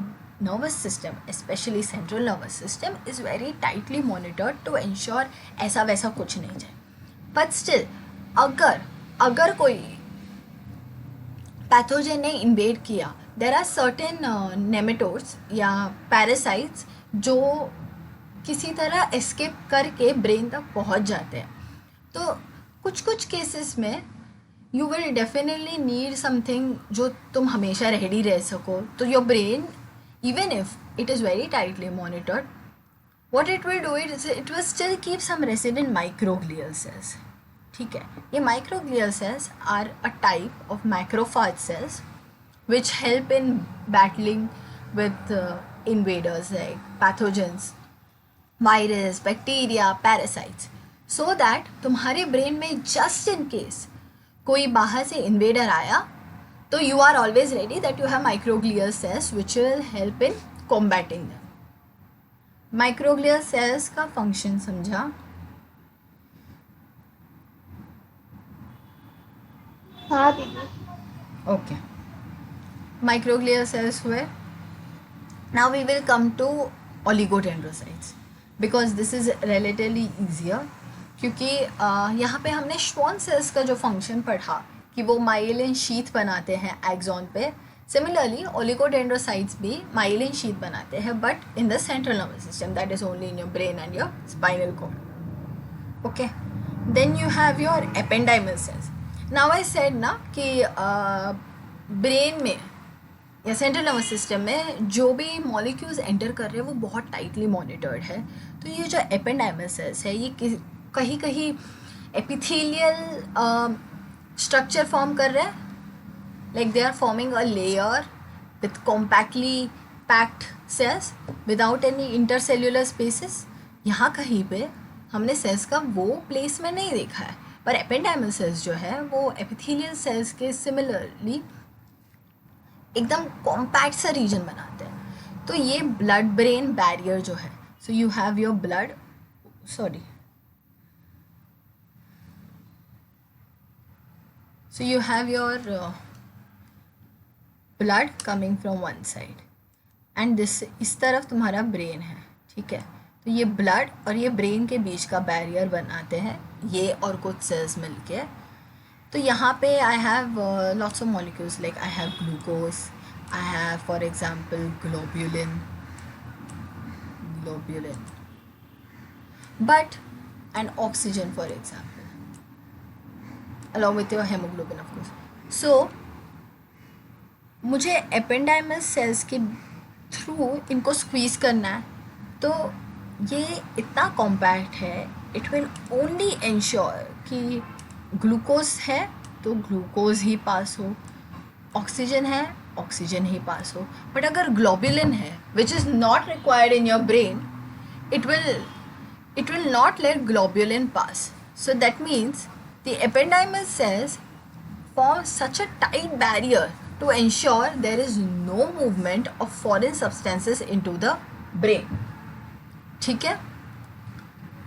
nervous system, especially central nervous system, is very tightly monitored to ensure ऐसा वैसा कुछ नहीं जाए. But still, अगर कोई pathogen ने invade किया देर आर सर्टेन नेमेटोड्स या पैरासाइट्स जो किसी तरह एस्केप करके ब्रेन तक पहुंच जाते हैं. तो कुछ कुछ केसेस में you will definitely need something जो तुम हमेशा रेडी रह सको. तो your brain, even if it is very tightly monitored, what it will do is it will still keep some resident microglial cells. ठीक है, ये microglial cells are a type of macrophage cells which help in battling with invaders like pathogens, virus, bacteria, parasites, so that तुम्हारे brain में just in case कोई बाहर से invader आया तो you are always ready that you have microglial cells which will help in combating them. Microglial cells का function समझा? हाँ दीदी. ओके, माइक्रोग्लियल सेल्स हुए. Now we will come to oligodendrocytes because this is relatively easier, क्योंकि यहाँ पे हमने श्वॉन sales का जो फंक्शन पढ़ा कि वो माइलिन शीथ बनाते हैं एक्सॉन पे. Similarly, oligodendrocytes भी myelin sheath बनाते हैं, but in the central nervous system, that is only in your brain and your spinal cord. Okay. Then you have your ependymal cells. Now I said ना कि brain में या central nervous system में जो भी molecules enter कर रहे हैं वो बहुत tightly monitored है. तो ये जो ependymal cells है ये कहीं कहीं epithelial structure form कर रहे हैं. Like they are forming a layer with compactly packed cells without any intercellular spaces. यहाँ कहीं पे हमने cells का वो placement नहीं देखा है, पर ependymal cells जो है वो epithelial cells के similarly एकदम compact सा region बनाते हैं. तो ये blood brain barrier जो है, so you have your blood, so you have your blood coming from one side and this, इस तरफ तुम्हारा ब्रेन है. ठीक है, तो ये ब्लड और ये ब्रेन के बीच का बैरियर बनाते हैं ये और कुछ सेल्स मिलके. तो यहाँ पे I have lots of molecules, like I have glucose, I have for example globulin, but and oxygen for example, along with your haemoglobin of course. So मुझे एपेंडाइमल सेल्स के थ्रू इनको स्क्वीज करना है. तो ये इतना कॉम्पैक्ट है, it will only ensure कि ग्लूकोज है तो ग्लूकोज ही पास हो, ऑक्सीजन है ऑक्सीजन ही पास हो. बट अगर ग्लोबुलिन है which is not required in your brain, it will not let globulin pass. So that means the ependymal cells form such a tight barrier to ensure there is no movement of foreign substances into the brain. ठीक है,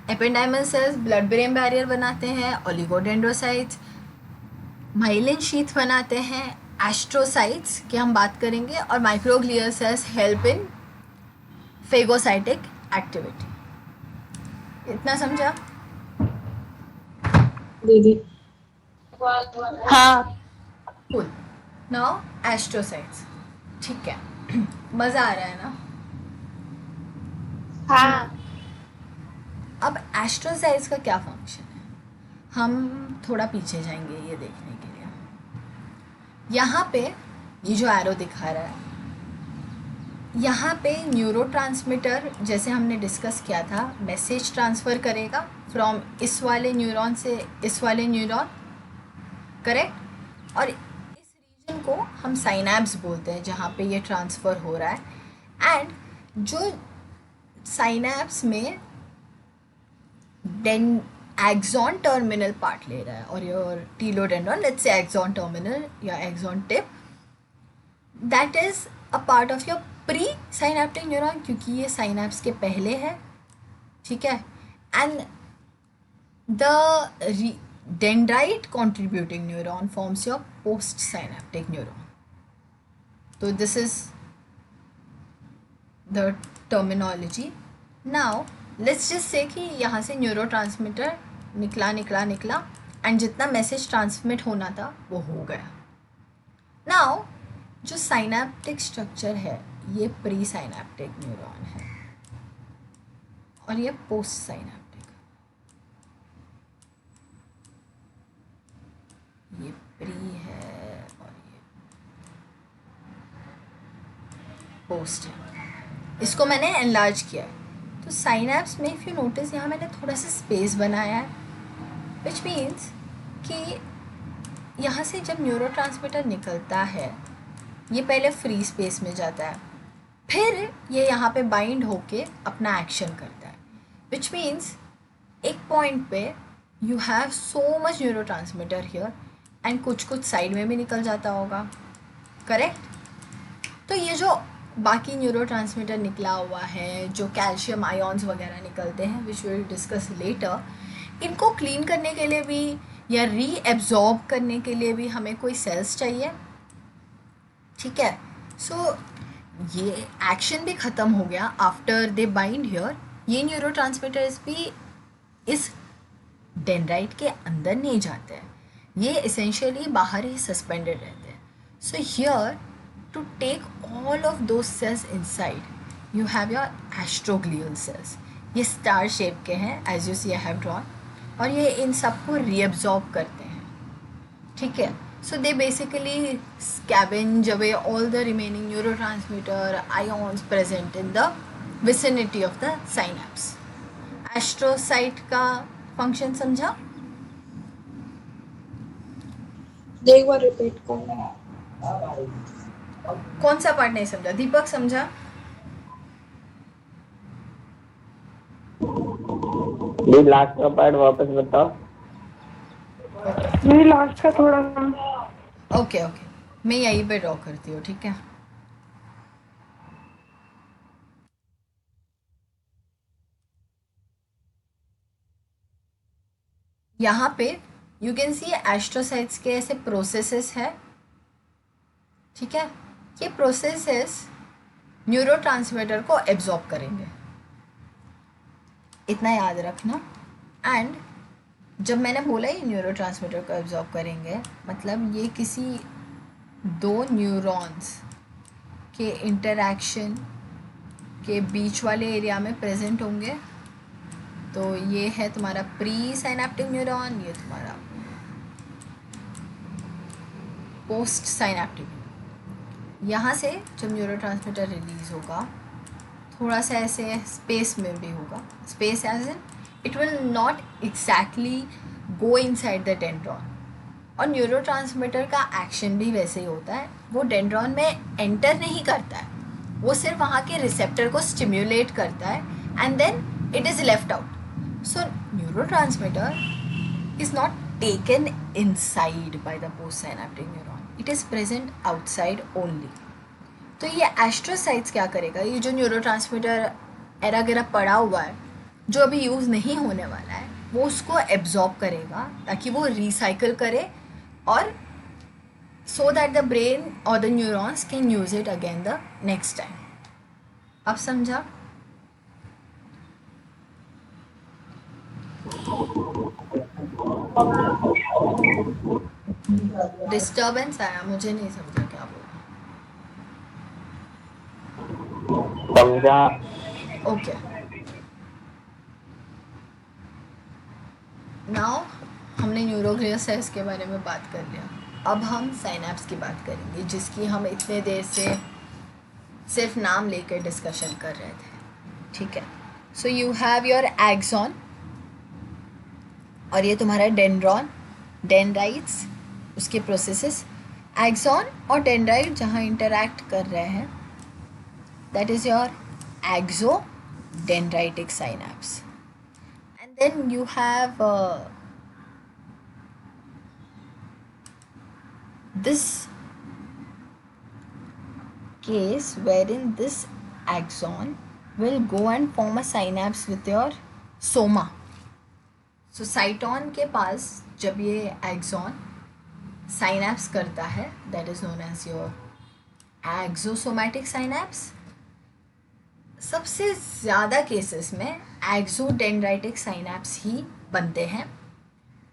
ependymal cells blood brain barrier बनाते हैं, oligodendrocytes myelin sheath बनाते हैं, astrocytes की हम बात करेंगे, और microglial cells help in phagocytic activity. इतना समझा दीदी? हाँ. कूल. Now astrocytes. ठीक है, मज़ा आ रहा है ना? हाँ. अब एस्ट्रोसाइट्स का क्या फंक्शन है, हम थोड़ा पीछे जाएंगे ये देखने के लिए. यहाँ पे ये जो एरो दिखा रहा है, यहाँ पे न्यूरोट्रांसमीटर, जैसे हमने डिस्कस किया था, मैसेज ट्रांसफ़र करेगा फ्रॉम इस वाले न्यूरॉन से इस वाले न्यूरॉन, करेक्ट. और इस रीजन को हम साइनैप्स बोलते हैं जहाँ पे ये ट्रांसफ़र हो रहा है. एंड जो साइनैप्स में एक्सॉन टर्मिनल पार्ट ले रहा है, और your telodendron, let's say axon terminal या axon tip, that is a part of your pre synaptic neuron, क्योंकि ये साइनैप्स के पहले है. ठीक है, and the dendrite contributing neuron forms your post synaptic neuron. तो this is the terminology. Now let's just say कि यहाँ से न्यूरोट्रांसमीटर निकला एंड जितना मैसेज ट्रांसमिट होना था वो हो गया. नाउ जो साइनेप्टिक स्ट्रक्चर है ये प्री साइनेप्टिक न्यूरॉन है और ये पोस्ट साइनेप्टिक, ये प्री है और ये पोस्ट है। इसको मैंने एनलार्ज किया है। तो साइनेप्स में इफ़ यू नोटिस यहाँ मैंने थोड़ा सा स्पेस बनाया है, विच मीन्स कि यहाँ से जब न्यूरोट्रांसमीटर निकलता है ये पहले फ्री स्पेस में जाता है, फिर ये यहाँ पे बाइंड होके अपना एक्शन करता है, विच मीन्स एक पॉइंट पे you have so much neurotransmitter here and कुछ कुछ साइड में भी निकल जाता होगा, करेक्ट। तो ये जो बाकी न्यूरोट्रांसमीटर निकला हुआ है, जो कैल्शियम आयॉन्स वगैरह निकलते हैं विच विल डिस्कस लेटर, इनको क्लीन करने के लिए भी या रीएब्जॉर्ब करने के लिए भी हमें कोई सेल्स चाहिए, ठीक है। सो ये एक्शन भी ख़त्म हो गया आफ्टर दे बाइंड हियर। ये न्यूरोट्रांसमीटर्स भी इस डेंड्राइट के अंदर नहीं जाते हैं, ये इसेंशियली बाहर ही सस्पेंडेड रहते हैं। So here to take all of those cells inside you have your astroglial cells. ये स्टार शेप के हैं as you see I have drawn, और ये इन सबको रीअब्जॉर्ब करते हैं, ठीक है। So they basically scavenge away all the remaining neurotransmitter ions present in the vicinity of the synapse. Astrocyte का फंक्शन समझा? एक बार रिपीट करना। कौन सा पार्ट नहीं समझा? दीपक समझा? ये लास्ट का पार्ट वापस बताओ। नहीं, लास्ट का थोड़ा सा। ओके ओके, मैं यहीं पे ड्रॉ करती हूँ, ठीक है। यहाँ पे यू कैन सी एस्ट्रोसाइट्स के ऐसे प्रोसेसेस है, ठीक है। ये प्रोसेसेस न्यूरोट्रांसमीटर को एब्जॉर्ब करेंगे, इतना याद रखना। एंड जब मैंने बोला ये न्यूरोट्रांसमीटर को एब्जॉर्ब करेंगे, मतलब ये किसी दो न्यूरॉन्स के इंटरैक्शन के बीच वाले एरिया में प्रेजेंट होंगे। तो ये है तुम्हारा प्री साइनेप्टिक न्यूरॉन, ये तुम्हारा पोस्ट साइनेप्टिक। यहाँ से जब न्यूरोट्रांसमीटर रिलीज होगा थोड़ा सा ऐसे स्पेस में भी होगा, space as in it will not exactly go inside the dendron. और न्यूरोट्रांसमीटर का एक्शन भी वैसे ही होता है, वो डेंड्रॉन में एंटर नहीं करता है, वो सिर्फ वहाँ के रिसेप्टर को स्टिम्युलेट करता है and then it is left out. So neurotransmitter is not taken inside by the post synaptic neuron, it is present outside only. तो ये एस्ट्रोसाइट्स क्या करेगा, ये जो न्यूरोट्रांसमीटर एरा गिरा पड़ा हुआ है जो अभी यूज़ नहीं होने वाला है, वो उसको एब्जॉर्ब करेगा ताकि वो रिसाइकल करे और सो दैट द ब्रेन और the neurons can use it again the next time. अब समझा? डिस्टर्बेंस आया, मुझे नहीं समझा क्या बोला। समझा। ओके, नाउ हमने न्यूरोग्लियल सेल्स के बारे में बात कर लिया, अब हम साइनेप्स की बात करेंगे जिसकी हम इतने देर से सिर्फ नाम लेकर डिस्कशन कर रहे थे, ठीक है। So you have your axon और ये तुम्हारा डेंड्रॉन, डेंड्राइट्स, उसके प्रोसेसेस। एक्सॉन और डेंड्राइट जहाँ इंटरैक्ट कर रहे हैं that is your axodendritic synapse. And then you have this case wherein this axon will go and form a synapse with your soma. So cyton के पास जब ये axon synapse करता है that is known as your axosomatic synapse। सबसे ज़्यादा cases में एक्सोडेंड्राइटिक synapse ही बनते हैं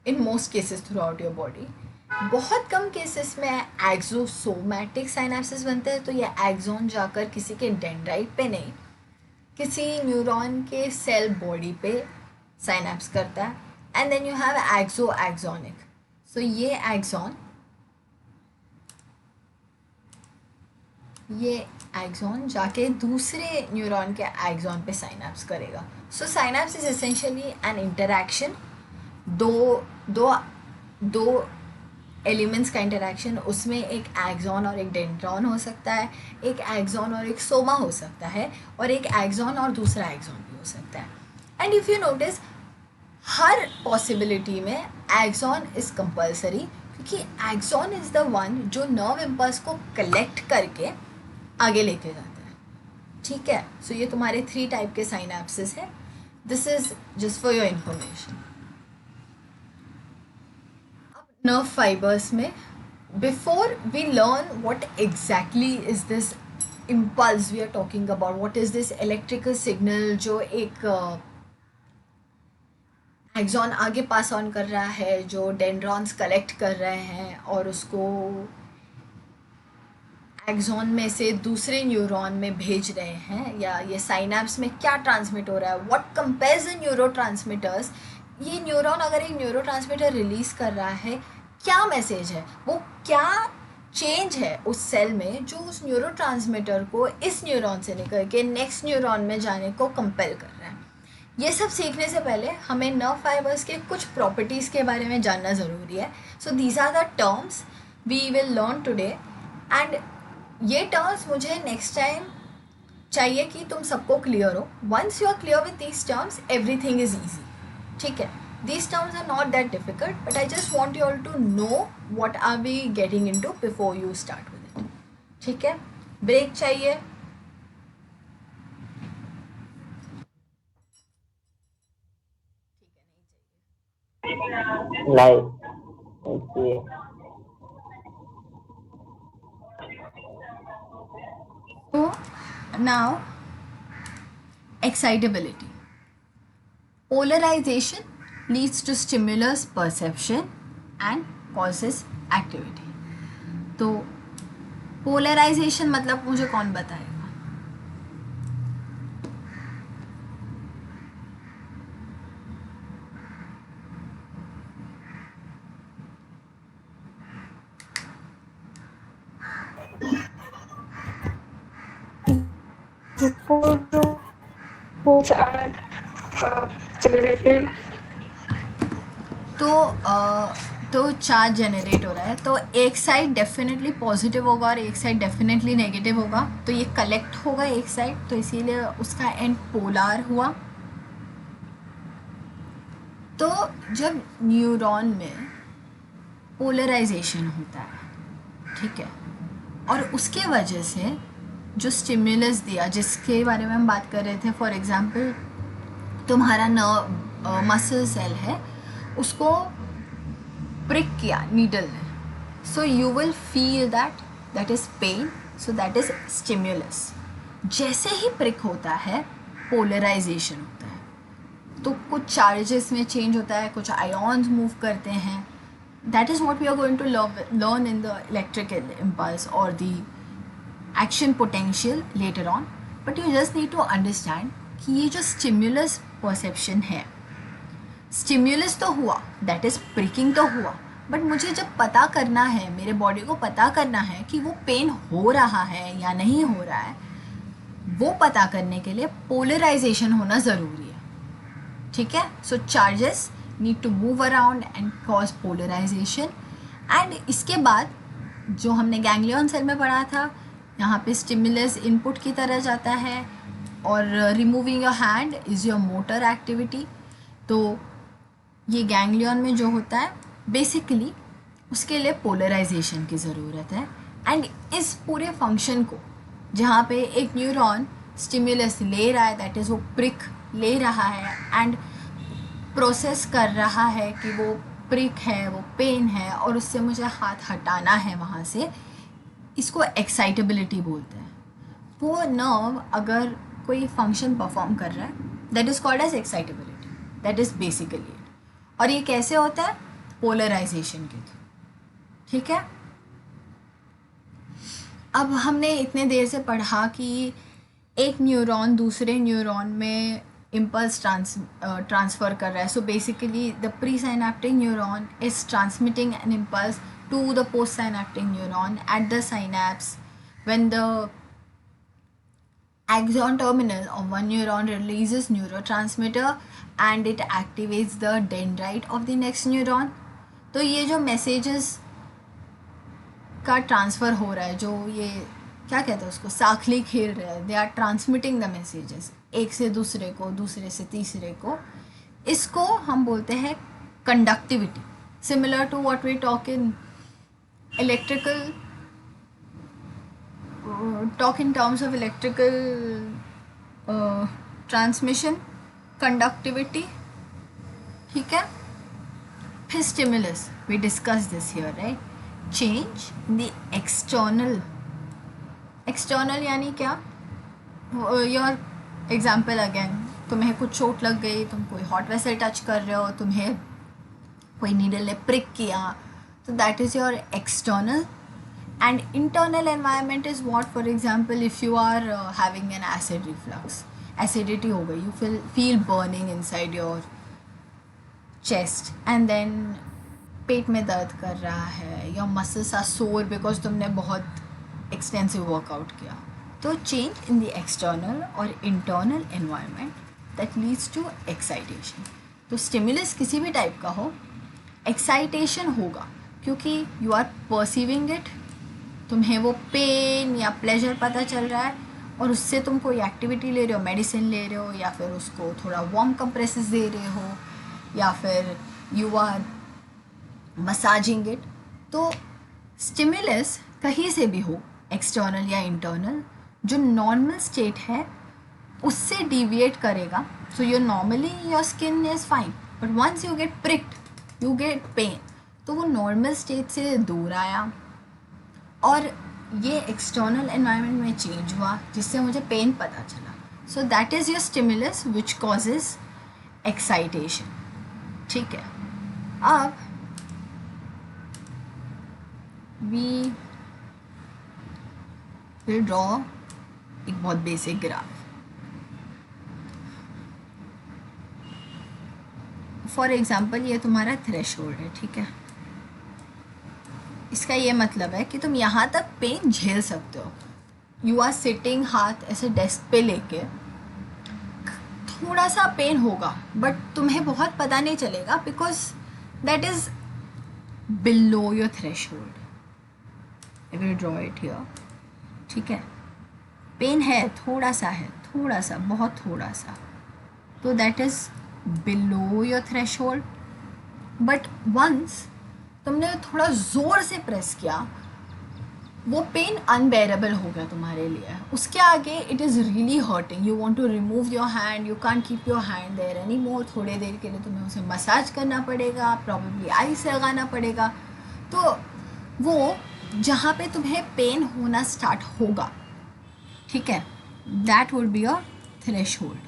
in most cases through out your body. बहुत कम केसेस में एक्सोसोमैटिक साइनेप्सिस बनते हैं, तो ये एक्सॉन जाकर किसी के डेंड्राइट पे नहीं, किसी न्यूरॉन के सेल बॉडी पे साइनेप्स करता है. And then you have axonic. So ये एक्सॉन जाके दूसरे न्यूरॉन के एक्सॉन पे साइनेप्स करेगा. So synapse is essentially an interaction, दो एलिमेंट्स का इंटरैक्शन. उसमें एक एक्सॉन और एक डेंड्रॉन हो सकता है, एक एक्सॉन और एक सोमा हो सकता है, और एक एक्सॉन और दूसरा एक्सॉन भी हो सकता है. And if you notice, her possibility में एक्सॉन इज़ कंपल्सरी, क्योंकि एक्सॉन इज़ द वन जो नर्व इम्पल्स को कलेक्ट करके आगे लेके जाता है. ठीक है. सो ये तुम्हारे 3 टाइप के साइनेप्सिस है. This is just for your information. Nerve fibres में, before we learn what exactly is this impulse we are talking about, what is this electrical signal जो एक एक्सॉन आगे पास ऑन कर रहा है, जो डेंड्रॉन्स कलेक्ट कर रहे हैं और उसको एक्सॉन में से दूसरे न्यूरॉन में भेज रहे हैं, या ये साइनेप्स में क्या ट्रांसमिट हो रहा है, what compares the neuro transmitters. ये न्यूरॉन अगर एक न्यूरो ट्रांसमीटर रिलीज़ कर रहा है, क्या मैसेज है, वो क्या चेंज है उस सेल में जो उस न्यूरो ट्रांसमीटर को इस न्यूरॉन से निकल के नेक्स्ट न्यूरॉन में जाने को कंपेल कर रहा है. ये सब सीखने से पहले हमें नर्व फाइबर्स के कुछ प्रॉपर्टीज़ के बारे में जानना ज़रूरी है. So these are the terms we will learn today. And ये टर्म्स मुझे नेक्स्ट टाइम चाहिए कि तुम सबको क्लियर हो. Once you are clear with these terms, everything is easy. ठीक है. These terms are not that difficult, but I just want you all to know what are we getting into before you start with it. ठीक है. Break चाहिए? नहीं चाहिए. So now, excitability. Polarization leads to stimulus perception and causes activity. तो polarisation मतलब मुझे कौन बताएगा? Before the poles are generated. तो चार्ज जनरेट हो रहा है, तो एक साइड डेफिनेटली पॉजिटिव होगा और एक साइड डेफिनेटली नेगेटिव होगा. तो ये कलेक्ट होगा एक साइड, तो इसीलिए उसका एंड पोलार हुआ. तो जब न्यूरॉन में पोलराइजेशन होता है, ठीक है, और उसके वजह से जो स्टिमुलस दिया, जिसके बारे में हम बात कर रहे थे, फॉर एग्जांपल तुम्हारा नर्व मसल सेल है, उसको प्रिक किया नीडल ने, so you will feel that is pain. So that is stimulus. जैसे ही प्रिक होता है, पोलराइजेशन होता है. तो कुछ चार्जेस में चेंज होता है, कुछ आयॉन्स मूव करते हैं. That is what we are going to learn in the electrical impulse और the action potential later on. But you just need to understand कि ये जो स्टिमुलस परसेप्शन है, स्टिम्युलस तो हुआ, दैट इज़ प्रिकिंग तो हुआ, बट मुझे जब पता करना है, मेरे बॉडी को पता करना है कि वो पेन हो रहा है या नहीं हो रहा है, वो पता करने के लिए पोलराइजेशन होना ज़रूरी है. ठीक है. So charges need to move around and cause polarisation. And इसके बाद जो हमने गैंग्लियन सेल में पढ़ा था, यहाँ पे स्टिमुलस इनपुट की तरह जाता है और removing your hand is your motor activity. तो ये गैंग्लियन में जो होता है, बेसिकली उसके लिए पोलराइजेशन की ज़रूरत है. एंड इस पूरे फंक्शन को, जहाँ पे एक न्यूरॉन स्टिमुलस ले रहा है, दैट इज़ वो प्रिक ले रहा है एंड प्रोसेस कर रहा है कि वो प्रिक है, वो पेन है और उससे मुझे हाथ हटाना है वहाँ से, इसको एक्साइटेबिलिटी बोलते हैं. वो नर्व अगर कोई फंक्शन परफॉर्म कर रहा है, that is called as excitability. That is basically it. और ये कैसे होता है? पोलराइजेशन के थ्रू. ठीक है। अब हमने इतने देर से पढ़ा कि एक न्यूरॉन दूसरे न्यूरॉन में इम्पल्स ट्रांसफ़र कर रहा है. So basically the pre synaptic neuron is transmitting an impulse to the postsynaptic neuron at the synapse when the axon terminal of one neuron releases neurotransmitter and it activates the dendrite of the next neuron. तो ये जो messages का transfer हो रहा है, जो ये क्या कहते हैं उसको, साखली खेल रहे हैं, they are transmitting the messages एक से दूसरे को, दूसरे से तीसरे को. इसको हम बोलते हैं conductivity. Similar to what we talk in electrical, talk in terms of electrical transmission, conductivity. ठीक है. फिर stimulus, we discussed this here, right? Change in the external यानी क्या? Your example again, तुम्हें कुछ चोट लग गई, तुम कोई हॉट वेसल टच कर रहे हो, तुम्हें कोई नीडल ने प्रिक किया, so that is your external. And internal environment is what, for example, if you are having an acid reflux, acidity हो गई, you feel burning inside your chest, and then पेट में दर्द कर रहा है, your muscles are sore because तुमने बहुत extensive workout किया. तो change in the external or internal environment that leads to excitation. तो stimulus किसी भी टाइप का हो, excitation होगा क्योंकि यू आर परसीविंग इट, तुम्हें वो पेन या प्लेजर पता चल रहा है और उससे तुम कोई एक्टिविटी ले रहे हो, मेडिसिन ले रहे हो, या फिर उसको थोड़ा वार्म कंप्रेसेस दे रहे हो, या फिर यू आर मसाजिंग इट. तो स्टिमुलस कहीं से भी हो, एक्सटर्नल या इंटरनल, जो नॉर्मल स्टेट है उससे डिविएट करेगा. So your normally your skin is fine, but once you get pricked you get pain. तो वो नॉर्मल स्टेट से दूर आया और ये एक्सटर्नल एनवायरनमेंट में चेंज हुआ जिससे मुझे पेन पता चला. सो that is your stimulus which causes excitation. ठीक है. अब वी विल ड्रॉ एक बहुत बेसिक ग्राफ. फॉर एग्जाम्पल ये तुम्हारा थ्रेशोल्ड है. ठीक है. इसका ये मतलब है कि तुम यहाँ तक पेन झेल सकते हो. यू आर सिटिंग, हाथ ऐसे डेस्क पे लेके, थोड़ा सा पेन होगा बट तुम्हें बहुत पता नहीं चलेगा because that is below your threshold. I will draw it here. ठीक है. पेन है, थोड़ा सा है, थोड़ा सा, बहुत थोड़ा सा, तो that is below your threshold. But once तुमने थोड़ा ज़ोर से प्रेस किया, वो पेन अनबेरेबल हो गया तुम्हारे लिए. उसके आगे it is really hurting, you want to remove your hand, you can't keep your hand there any more. थोड़े देर के लिए तुम्हें उसे मसाज करना पड़ेगा, प्रॉबेबली आइस लगाना पड़ेगा. तो वो जहाँ पे तुम्हें पेन होना स्टार्ट होगा, ठीक है, that would be your threshold.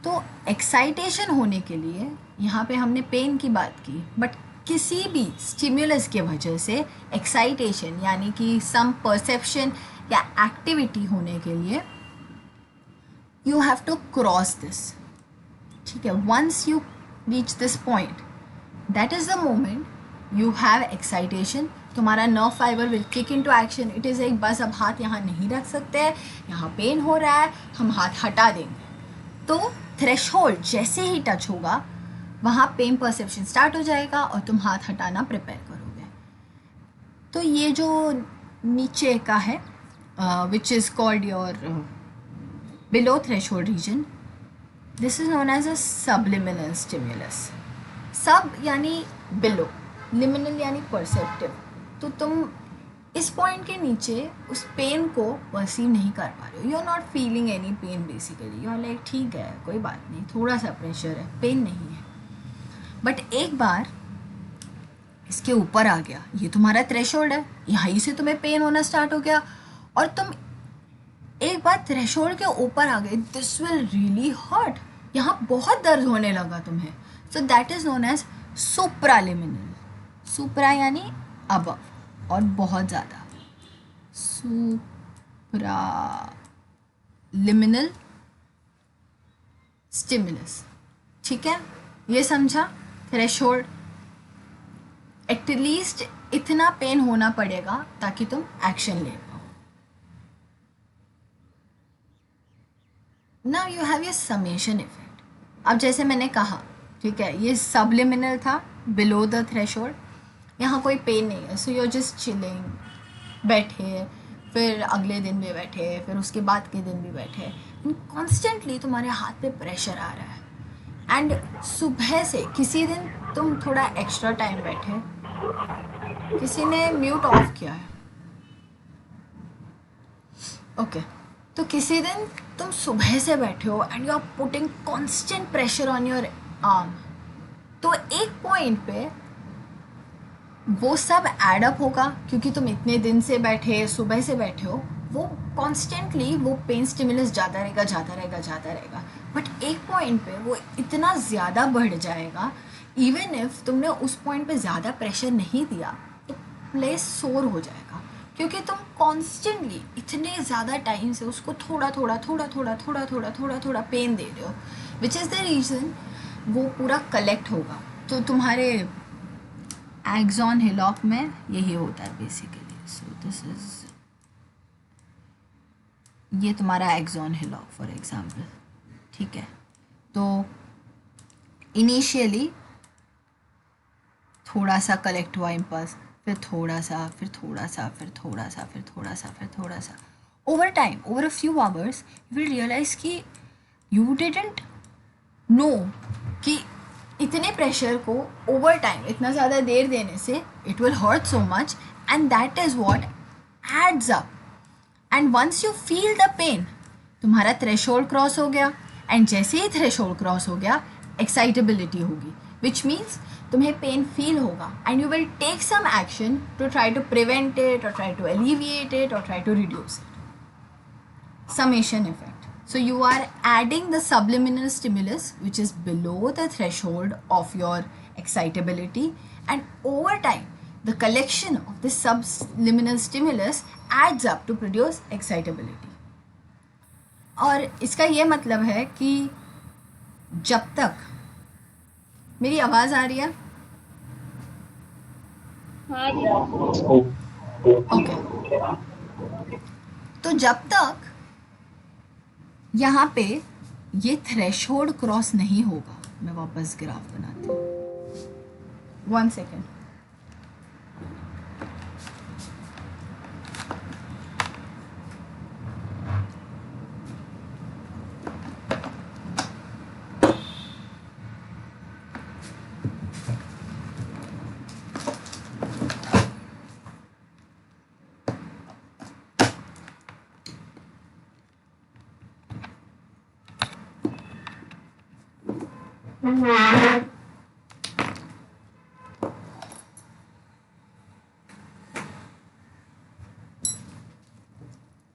तो एक्साइटेशन होने के लिए यहाँ पे हमने पेन की बात की, बट किसी भी स्टिमुलस के वजह से एक्साइटेशन यानी कि सम परसेप्शन या एक्टिविटी होने के लिए you have to cross this. ठीक है. Once you reach this point, that is the moment you have excitation. तुम्हारा nerve fibre will kick in to action. It is एक बस अब हाथ यहाँ नहीं रख सकते हैं, यहाँ पेन हो रहा है, हम हाथ हटा देंगे. तो थ्रेशोल्ड जैसे ही टच होगा वहाँ पेन परसेप्शन स्टार्ट हो जाएगा और तुम हाथ हटाना प्रिपेयर करोगे. तो ये जो नीचे का है which is called your below threshold region, this is known as a subliminal stimulus. Sub यानी बिलो, लिमिनल यानी परसेप्टिव. तो तुम इस पॉइंट के नीचे उस पेन को परसीव नहीं कर पा रहे हो. You are not feeling any pain basically. You are like ठीक है, कोई बात नहीं, थोड़ा सा प्रेशर है, पेन नहीं है. बट एक बार इसके ऊपर आ गया, ये तुम्हारा थ्रेशोल्ड है, यहीं से तुम्हें पेन होना स्टार्ट हो गया और तुम एक बार थ्रेशोल्ड के ऊपर आ गए, दिस विल रियली हर्ट. यहाँ बहुत दर्द होने लगा तुम्हें. So that is known as supraliminal, supra यानी अबव और बहुत ज़्यादा, सुप्रालिमिनल स्टिमुलस, ठीक है, ये समझा। थ्रेशोल्ड एटलीस्ट इतना पेन होना पड़ेगा ताकि तुम एक्शन ले पाओ। Now you have your summation effect. अब जैसे मैंने कहा, ठीक है, ये सबलिमिनल था, बिलो द थ्रेशोल्ड, यहाँ कोई पेन नहीं है, so you are just chilling, बैठे, फिर अगले दिन भी बैठे, फिर उसके बाद के दिन भी बैठे, कॉन्स्टेंटली तुम्हारे हाथ पे प्रेशर आ रहा है। एंड सुबह से किसी दिन तुम थोड़ा एक्स्ट्रा टाइम बैठे, किसी ने म्यूट ऑफ किया है, ओके, तो किसी दिन तुम सुबह से बैठे हो and you are putting constant pressure on your arm, तो एक पॉइंट पे वो सब एड अप होगा, क्योंकि तुम इतने दिन से बैठे, सुबह से बैठे हो, वो कॉन्स्टेंटली वो पेन स्टिमुलस जाता रहेगा, जाता रहेगा, जाता रहेगा, बट एक पॉइंट पे वो इतना ज़्यादा बढ़ जाएगा, इवन इफ तुमने उस पॉइंट पे ज़्यादा प्रेशर नहीं दिया तो प्लेस सोर हो जाएगा, क्योंकि तुम कॉन्स्टेंटली इतने ज़्यादा टाइम से उसको थोड़ा थोड़ा थोड़ा थोड़ा थोड़ा थोड़ा थोड़ा थोड़ा पेन दे रहे हो, विच इज़ द रीज़न वो पूरा कलेक्ट होगा। तो तुम्हारे एक्सॉन हिलॉक में यही होता है बेसिकली। सो दिस इज, ये तुम्हारा एक्सॉन हिलॉक फॉर एग्जांपल, ठीक है। तो इनिशियली थोड़ा सा कलेक्ट हुआ इम्पल्स, फिर थोड़ा सा, फिर थोड़ा सा, फिर थोड़ा सा, फिर थोड़ा सा, फिर थोड़ा सा, over time, over a few hours you will realise कि यू डिडंट नो कि इतने प्रेशर को ओवर टाइम इतना ज़्यादा देर देने से it will hurt so much, and that is what adds up. And once you feel the pain, तुम्हारा थ्रेशोल्ड क्रॉस हो गया, एंड जैसे ही थ्रेशोल्ड क्रॉस हो गया एक्साइटेबिलिटी होगी, विच मीन्स तुम्हें पेन फील होगा, and you will take some action to try to prevent it और ट्राई टू एलिविएट इट और try to reduce it. Summation effect. So you are adding the subliminal stimulus which is below the threshold of your excitability, and over time the collection of this subliminal stimulus adds up to produce excitability. और इसका ये मतलब है कि जब तक, मेरी आवाज़ आ रही है? ओके, तो जब तक यहाँ पे ये थ्रेशोल्ड क्रॉस नहीं होगा, मैं वापस ग्राफ बनाती हूँ, 1 सेकेंड।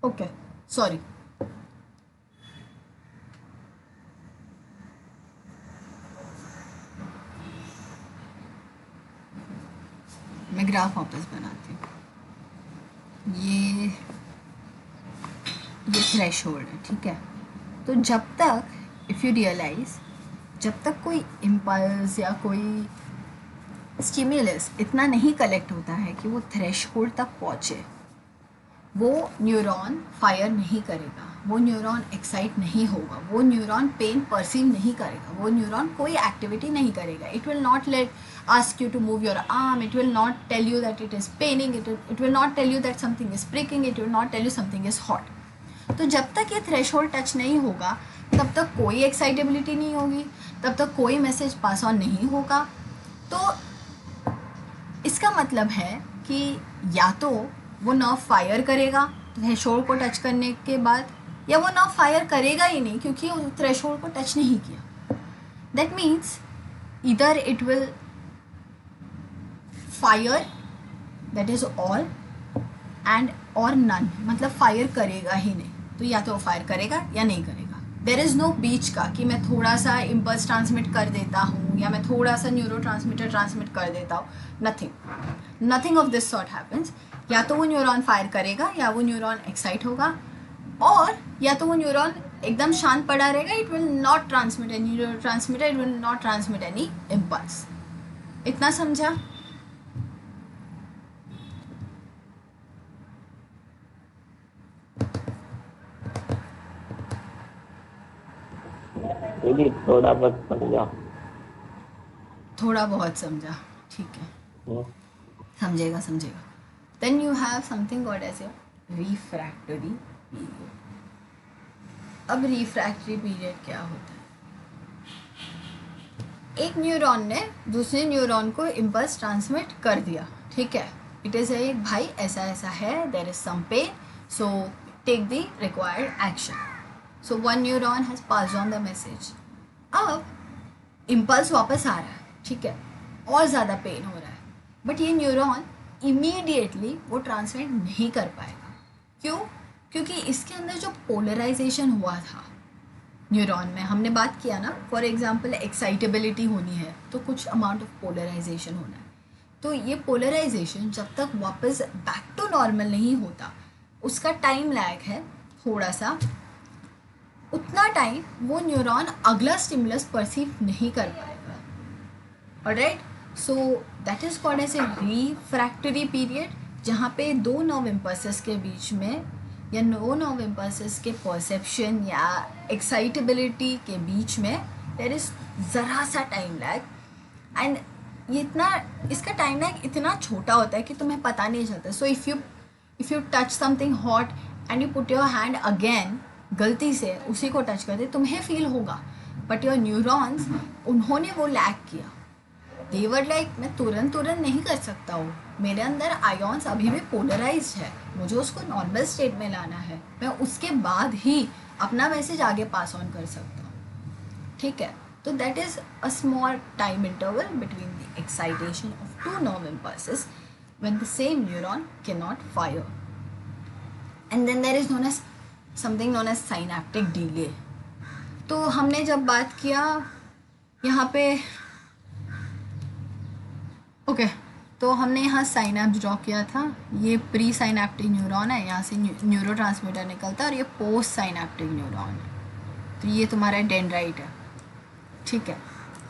Okay, sorry. मैं ग्राफ वापस बनाती हूँ। ये थ्रेशोल्ड है, ठीक है। तो जब तक, इफ़ यू रियलाइज, जब तक कोई इम्पल्स या कोई स्टिमुलस इतना नहीं कलेक्ट होता है कि वो थ्रेशोल्ड तक पहुँचे, वो न्यूरॉन फायर नहीं करेगा, वो न्यूरॉन एक्साइट नहीं होगा, वो न्यूरॉन पेन परसीव नहीं करेगा, वो न्यूरॉन कोई एक्टिविटी नहीं करेगा। It will not let ask you to move your arm, it will not tell you that it is paining, it will not tell you that something is pricking, it will not tell you something is hot. तो जब तक ये threshold touch नहीं होगा तब तक कोई excitability नहीं होगी, तब तक कोई मैसेज पास ऑन नहीं होगा। तो इसका मतलब है कि या तो वो नर्व फायर करेगा थ्रेशोल्ड को टच करने के बाद, या वो नर्व फायर करेगा ही नहीं क्योंकि थ्रेशोल्ड को टच नहीं किया। That means either it will fire, that is all, and और नन, मतलब फायर करेगा ही नहीं। तो या तो वो फायर करेगा या नहीं करेगा, देर इज़ नो बीच का कि मैं थोड़ा सा इम्पल्स ट्रांसमिट कर देता हूँ या मैं थोड़ा सा न्यूरो ट्रांसमीटर ट्रांसमिट कर देता हूँ. Nothing of this sort happens. या तो वो न्यूरॉन फायर करेगा या वो न्यूरॉन एक्साइट होगा, और या तो वो न्यूरॉन एकदम शांत पड़ा रहेगा. It will not transmit any neuro transmitter, it will not transmit any impulse. इतना समझा? दीदी थोड़ा बहुत समझा. थोड़ा बहुत समझा, ठीक है. समझेगा. Then you have something called as refractory period. अब रिफ्रैक्टरी पीरियड क्या होता है? एक न्यूरॉन ने दूसरे न्यूरॉन को इम्पल्स ट्रांसमिट कर दिया, ठीक है. इट इज़ एक भाई ऐसा ऐसा है, there is some pain, so take the required action. So one neuron has passed on the message. अब इम्पल्स वापस आ रहा है, ठीक है, और ज़्यादा पेन हो रहा है, बट ये न्यूरॉन इमीडिएटली वो ट्रांसमिट नहीं कर पाएगा. क्यों? क्योंकि इसके अंदर जो पोलराइजेशन हुआ था न्यूरॉन में, हमने बात किया ना, फॉर एग्जांपल एक्साइटेबिलिटी होनी है तो कुछ अमाउंट ऑफ पोलराइजेशन होना है. तो ये पोलराइजेशन जब तक वापस बैक टू नॉर्मल नहीं होता, उसका टाइम लैग है थोड़ा सा. उतना टाइम वो न्यूरॉन अगला स्टिमुलस परसीव नहीं कर पाएगा. Alright, so that is called as a refractory period, जहाँ पे दो नर्व इम्पल्सेस के बीच में या नो नर्व इम्पल्सेस के परसेप्शन या एक्साइटेबिलिटी के बीच में देयर इज़ ज़रा सा टाइम लैग. एंड ये इतना, इसका टाइम लैग इतना छोटा होता है कि तुम्हें पता नहीं चलता. सो if you touch something hot and you put your hand again, गलती से उसी को टच कर दे, तुम्हें फील होगा, बट योर न्यूरॉन्स उन्होंने वो लैग किया. दे वर लाइक, मैं तुरंत नहीं कर सकता हूँ, मेरे अंदर आयोन्स अभी भी पोलराइज्ड है, मुझे उसको नॉर्मल स्टेट में लाना है, मैं उसके बाद ही अपना मैसेज आगे पास ऑन कर सकता हूँ, ठीक है. तो that is a small time interval between the excitation of two nerve impulses when the same neuron cannot fire. And then there is something known as synaptic delay. तो हमने जब बात किया यहाँ पे, ओके, तो हमने यहाँ साइनैप्स ड्रॉ किया था. ये प्री साइनैप्टिक न्यूरॉन है, यहाँ से न्यूरो ट्रांसमीटर निकलता है, और ये पोस्ट साइनैप्टिक न्यूरॉन है. तो ये तुम्हारा डेंड्राइट है, ठीक है.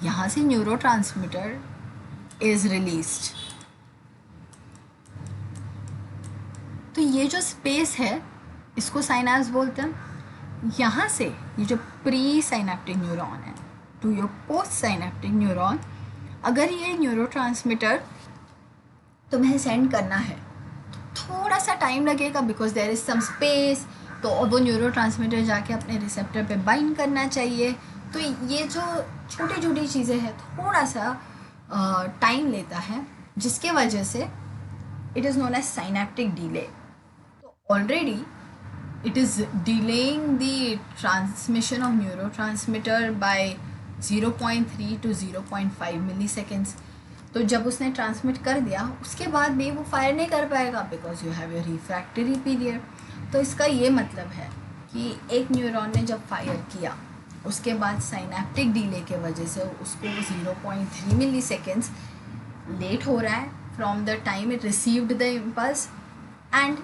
यहाँ से न्यूरो ट्रांसमीटर इज़ रिलीज्ड. तो ये जो स्पेस है इसको साइनैप्स बोलते हैं. यहाँ से ये जो प्री साइनैप्टिक न्यूरॉन है to your post synaptic neuron, अगर ये न्यूरो ट्रांसमीटर तुम्हें सेंड करना है तो थोड़ा सा टाइम लगेगा, because there is some space. तो वो न्यूरो ट्रांसमीटर जाके अपने रिसेप्टर पे बाइंड करना चाहिए. तो ये जो छोटी छोटी चीज़ें हैं थोड़ा सा टाइम लेता है, जिसके वजह से it is known as synaptic delay. तो already it is delaying the transmission of neurotransmitter by 0.3 to 0.5 milliseconds. तो जब उसने ट्रांसमिट कर दिया उसके बाद भी वो फायर नहीं कर पाएगा, because you have your refractory period. तो इसका ये मतलब है कि एक न्यूरॉन ने जब फायर किया उसके बाद साइनैप्टिक डिले के वजह से उसको 0.3 milliseconds लेट हो रहा है from the time it received the impulse, and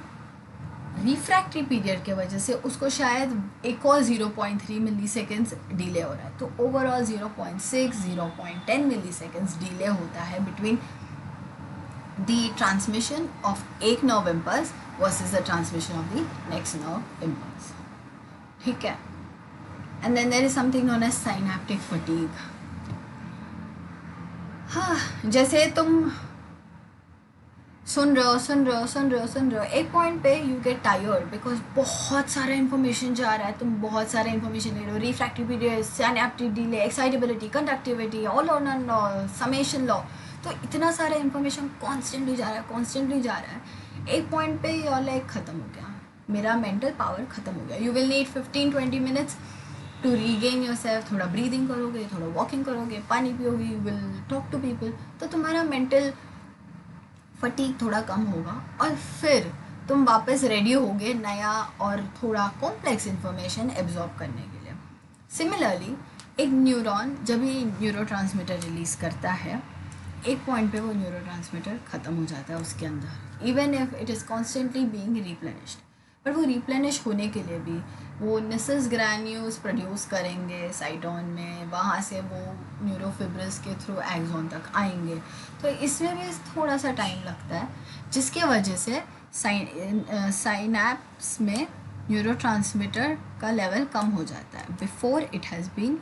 refractory period के वजह से उसको शायद एक और 0.3 milliseconds डिले हो रहा है. तो ओवरऑल 0.6 0.10 milliseconds डिले होता है बिटवीन द ट्रांसमिशन ऑफ एक nerve impulse versus the transmission of the next nerve impulse, ठीक है. And then there is something known as synaptic fatigue. हाँ, जैसे तुम सुन रहे हो, एक पॉइंट पे यू गेट टायर्ड बिकॉज बहुत सारा इन्फॉर्मेशन जा रहा है, तुम बहुत सारा इन्फॉर्मेशन ले रहे हो. Refractive period, synaptic delay, excitability, conductivity, all और नन लॉ, समेशन लॉ. तो इतना सारा इन्फॉर्मेशन कॉन्स्टेंटली जा रहा है. एक पॉइंट पे ये लाइक ख़त्म हो गया, मेरा मेंटल पावर ख़त्म हो गया. You will need 15-20 minutes to regain yourself. थोड़ा ब्रीदिंग करोगे, थोड़ा वॉकिंग करोगे, पानी पियोगे, you will talk to people, तो तुम्हारा मेंटल फटीग थोड़ा कम होगा, और फिर तुम वापस रेडी होगे नया और थोड़ा कॉम्प्लेक्स इन्फॉर्मेशन एब्जॉर्ब करने के लिए. सिमिलरली एक न्यूरॉन जब भी न्यूरोट्रांसमीटर रिलीज़ करता है, एक पॉइंट पे वो न्यूरोट्रांसमीटर ख़त्म हो जाता है उसके अंदर, even if it is constantly being replenished. पर वो रिप्लेनिश होने के लिए भी वो निसस ग्रैन्यूल्स प्रोड्यूस करेंगे साइटोन में, वहाँ से वो न्यूरोफिब्रिल्स के थ्रू एक्सॉन तक आएंगे। तो इसमें भी थोड़ा सा टाइम लगता है, जिसके वजह से साइनैप्स में न्यूरोट्रांसमीटर का लेवल कम हो जाता है before it has been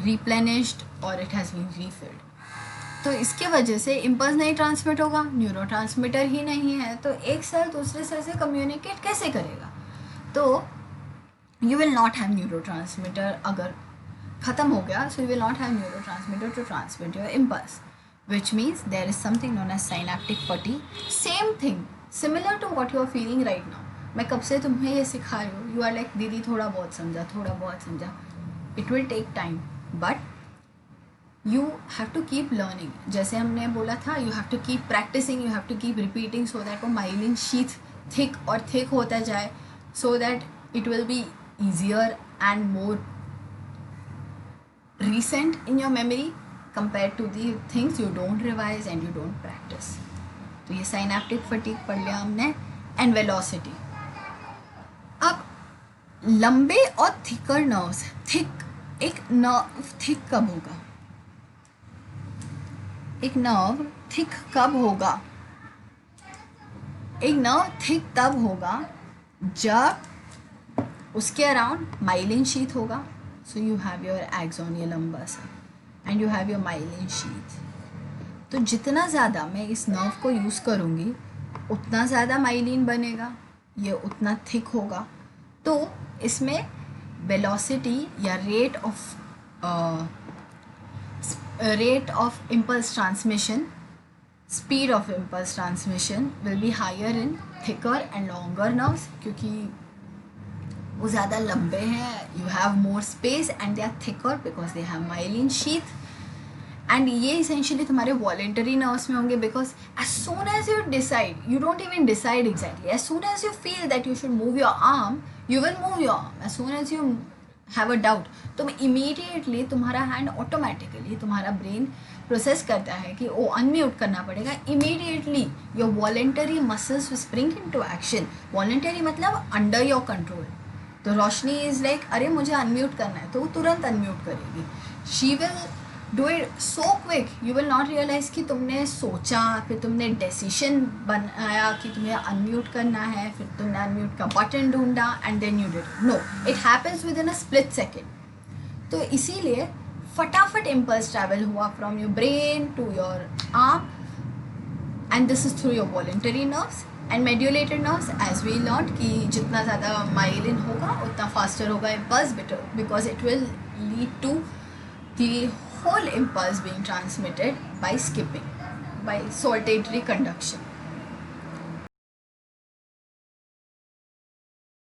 replenished और इट हैज़ बीन रीफिल्ड। तो इसके वजह से इम्पल्स नहीं ट्रांसमिट होगा, न्यूरोट्रांसमीटर ही नहीं है, तो एक सेल दूसरे सेल से कम्युनिकेट कैसे करेगा? तो you will not have neurotransmitter, अगर ख़त्म हो गया, so you will not have neurotransmitter to transmit your impulse, which means there is something known as synaptic fatigue. Same thing, similar to what you are feeling right now. मैं कब से तुम्हें ये सिखा रही हूँ, यू आर लाइक दीदी थोड़ा बहुत समझा, थोड़ा बहुत समझा. It will take time, but you have to keep learning. जैसे हमने बोला था, you have to keep practising, you have to keep repeating, so that वो माइलिन शीथ थिक और थिक होता जाए, so that it will be easier and more recent in your memory compared to the things you don't revise and you don't practice. तो ये synaptic fatigue पढ़ लिया हमने. and velocity. अब लंबे और थिकर नर्व्स, एक नर्व थिक कब होगा? एक नर्व थिक कब होगा? एक नर्व थिक तब होगा जब उसके अराउंड माइलिन शीथ होगा. So you have your axon, ये लंबा सा, and you have your myelin sheath. तो जितना ज़्यादा मैं इस नर्व को यूज़ करूँगी उतना ज़्यादा माइलिन बनेगा, ये उतना थिक होगा. तो इसमें वेलोसिटी या rate of impulse transmission, speed of impulse transmission will be higher in thicker and longer nerves, क्योंकि वो ज़्यादा लंबे हैं. You have more space and they are thicker because they have myelin sheath. And ये essentially तुम्हारे voluntary nerves में होंगे, because as soon as you decide, you don't even decide exactly, as soon as you feel that you should move your arm, you will move your arm. As soon as you have a doubt, तुम immediately तुम्हारा hand automatically तुम्हारा brain process करता है कि वो unmute करना पड़ेगा. Immediately your voluntary muscles spring in to action. Voluntary मतलब अंडर योर कंट्रोल. तो रोशनी इज़ लाइक, अरे मुझे अनम्यूट करना है, तो वो तुरंत अनम्यूट करेगी. She will do it so quick, you will not realize कि तुमने सोचा, फिर तुमने डिसीजन बनाया कि तुम्हें अनम्यूट करना है, फिर तुमने अनम्यूट का बटन ढूंढा and then you did. No, it happens within a split second. तो इसीलिए फटाफट इम्पल्स ट्रैवल हुआ from your brain to your arm, and this is through your voluntary nerves and medullated nerves. As we learn कि जितना ज़्यादा myelin होगा उतना faster होगा impulse, because it will lead to the whole impulse being transmitted by skipping, by saltatory conduction.